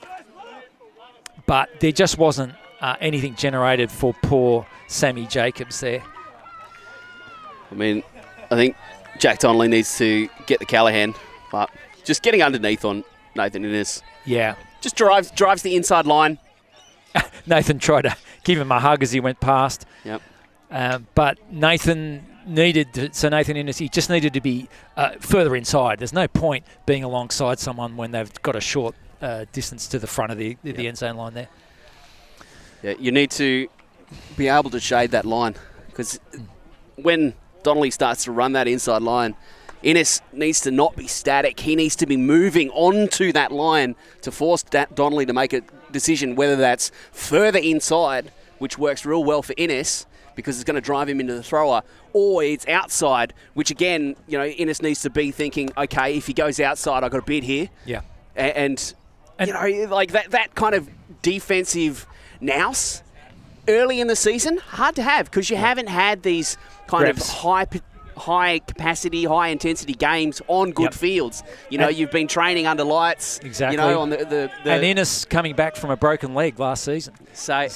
But there just wasn't anything generated for poor Sammy Jacobs there. I mean, I think Jack Donnelly needs to get the Callahan, but just getting underneath on Nathan Innes. Yeah. Just drives the inside line. Nathan tried to give him a hug as he went past. Yep. But Nathan Innes, he just needed to be further inside. There's no point being alongside someone when they've got a short distance to the front of the end zone line there. Yeah, you need to be able to shade that line, because when Donnelly starts to run that inside line, Innes needs to not be static. He needs to be moving onto that line to force Donnelly to make a decision, whether that's further inside, which works real well for Innes because it's going to drive him into the thrower, or it's outside, which again, Innes needs to be thinking, okay, if he goes outside, I've got a bid here. Yeah. And like that kind of defensive nous early in the season, hard to have, because you haven't had these kind of high capacity, high intensity games on good fields. You've been training under lights. Exactly. On the and Innes coming back from a broken leg last season. So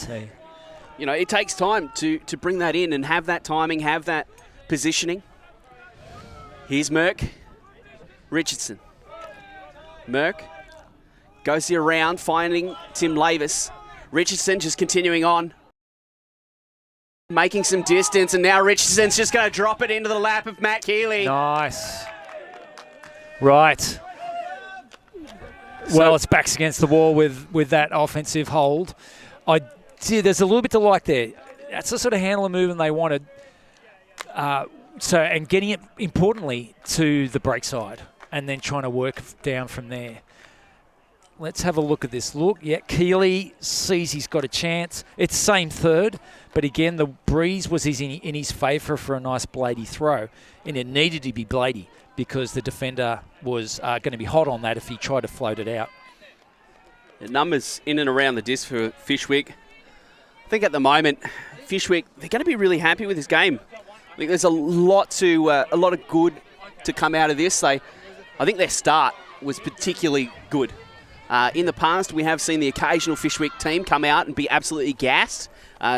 it takes time to bring that in and have that timing, have that positioning. Here's Merck. Richardson. Merck goes the around, finding Tim Lavis. Richardson just continuing on, making some distance, and now Richardson's just going to drop it into the lap of Matt Keeley. Nice. Right. Well, it's backs against the wall with that offensive hold. There's a little bit to like there. That's the sort of handler movement they wanted. And getting it, importantly, to the break side and then trying to work down from there. Let's have a look at this. Keeley sees he's got a chance. It's same third, but again, the breeze was in his favour for a nice bladey throw, and it needed to be bladey because the defender was going to be hot on that if he tried to float it out. The numbers in and around the disc for Fyshwick. I think at the moment, Fyshwick, they're going to be really happy with this game. I think there's a lot of good to come out of this. I think their start was particularly good. In the past, we have seen the occasional Fyshwick team come out and be absolutely gassed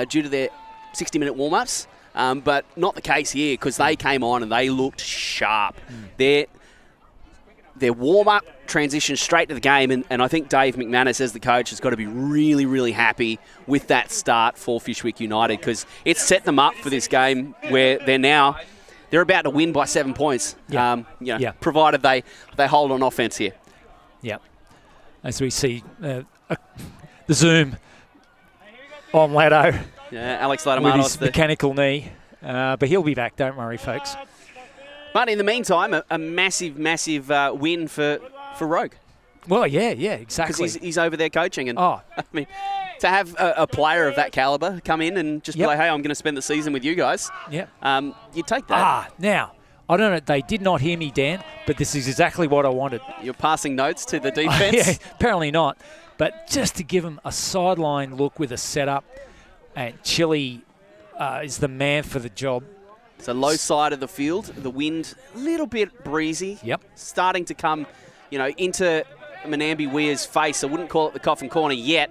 due to their 60-minute warm-ups, but not the case here because they came on and they looked sharp. Their warm-up transitioned straight to the game, and I think Dave McManus, as the coach, has got to be really, really happy with that start for Fyshwick United because it's set them up for this game where they're about to win by 7 points, provided they hold on offense here. Yeah. As we see the zoom on Laddo. Yeah, Alex Laddo with his mechanical knee. But he'll be back, don't worry, folks. But in the meantime, a massive, massive win for Rogue. Well, yeah, exactly. Because he's over there coaching. And I mean, to have a player of that caliber come in and just be like, hey, I'm going to spend the season with you guys, you take that. Now, I don't know, they did not hear me, Dan, but this is exactly what I wanted. You're passing notes to the defense? Yeah, apparently not. But just to give them a sideline look with a setup, and Chile is the man for the job. It's a low side of the field. The wind a little bit breezy. Yep. Starting to come, into Manambi Weir's face. I wouldn't call it the coffin corner yet.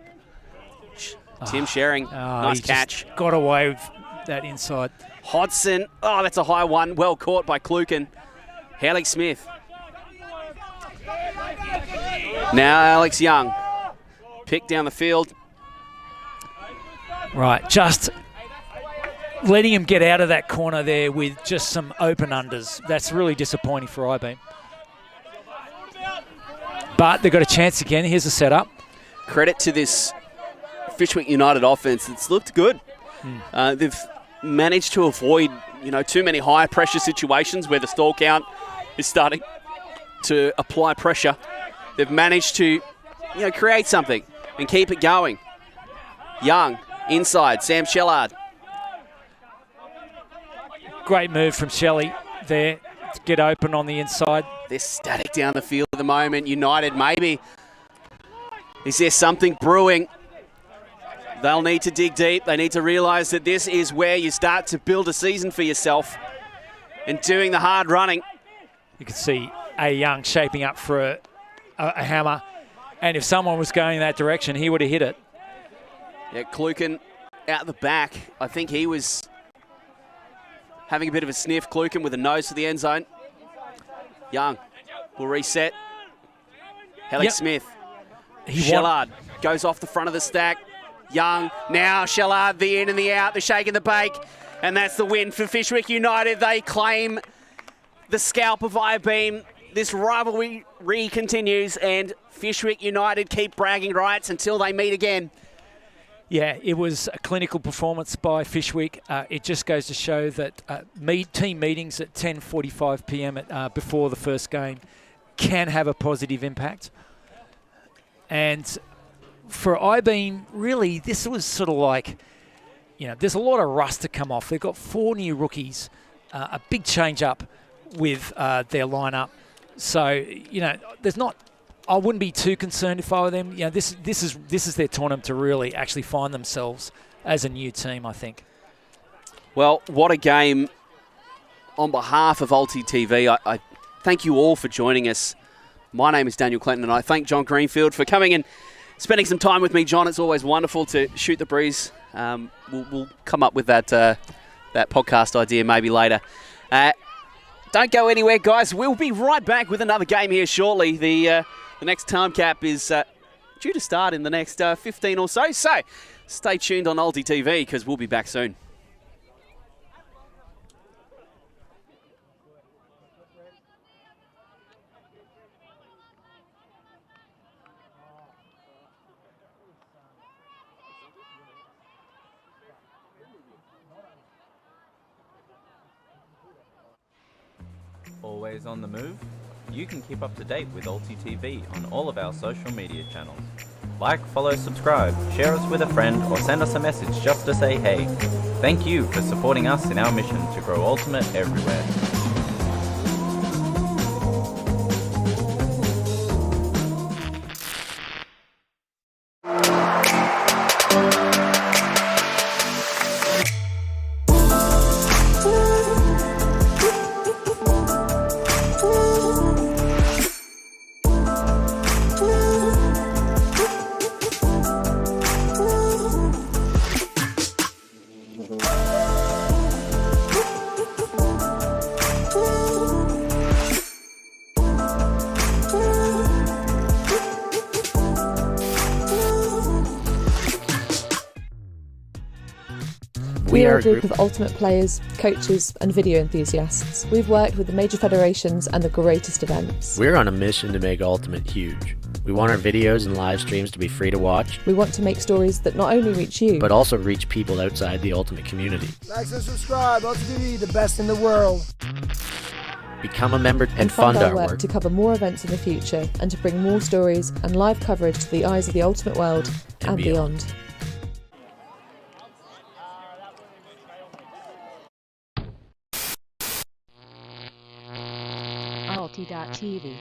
Tim Shering, nice catch. Just got away with that inside. Hodson, that's a high one. Well caught by Kluken. Haley Smith. Now Alex Young. Pick down the field. Right, just letting him get out of that corner there with just some open unders. That's really disappointing for I-beam. But they've got a chance again. Here's the setup. Credit to this Fyshwick United offense. It's looked good. They've managed to avoid, too many high pressure situations where the stall count is starting to apply pressure. They've managed to, create something and keep it going. Young, inside, Sam Shellard. Great move from Shelley there to get open on the inside. They're static down the field at the moment. United, maybe. Is there something brewing? They'll need to dig deep. They need to realise that this is where you start to build a season for yourself and doing the hard running. You can see A. Young shaping up for a hammer. And if someone was going that direction, he would have hit it. Yeah, Kluken out the back. I think he was having a bit of a sniff. Kluken with a nose to the end zone. Young will reset. Haley Smith. Shellard goes off the front of the stack. Young, now Shellard, the in and the out, the shake and the bake. And that's the win for Fyshwick United. They claim the scalp of I-beam. This rivalry continues, and Fyshwick United keep bragging rights until they meet again. Yeah, it was a clinical performance by Fyshwick. It just goes to show that team meetings at 10:45 p.m. Before the first game can have a positive impact. And for I-beam, really, this was sort of like, there's a lot of rust to come off. They've got 4 new rookies, a big change up with their lineup. So, there's not. I wouldn't be too concerned if I were them. This is their tournament to really actually find themselves as a new team, I think. Well, what a game. On behalf of ULTI.TV, I thank you all for joining us. My name is Daniel Clinton, and I thank John Greenfield for coming and spending some time with me. John, it's always wonderful to shoot the breeze. We'll come up with that podcast idea maybe later. Don't go anywhere, guys. We'll be right back with another game here shortly. The next time cap is due to start in the next 15 or so. So stay tuned on ULTI.TV because we'll be back soon. Always on the move? You can keep up to date with ULTI.TV on all of our social media channels. Like, follow, subscribe, share us with a friend, or send us a message just to say hey. Thank you for supporting us in our mission to grow Ultimate everywhere. We are a group of ultimate players, coaches and video enthusiasts. We've worked with the major federations and the greatest events. We're on a mission to make Ultimate huge. We want our videos and live streams to be free to watch. We want to make stories that not only reach you, but also reach people outside the Ultimate community. Like and subscribe, ULTI.TV, the best in the world. Become a member and fund fund our work to cover more events in the future and to bring more stories and live coverage to the eyes of the Ultimate world and beyond. ULTI.TV.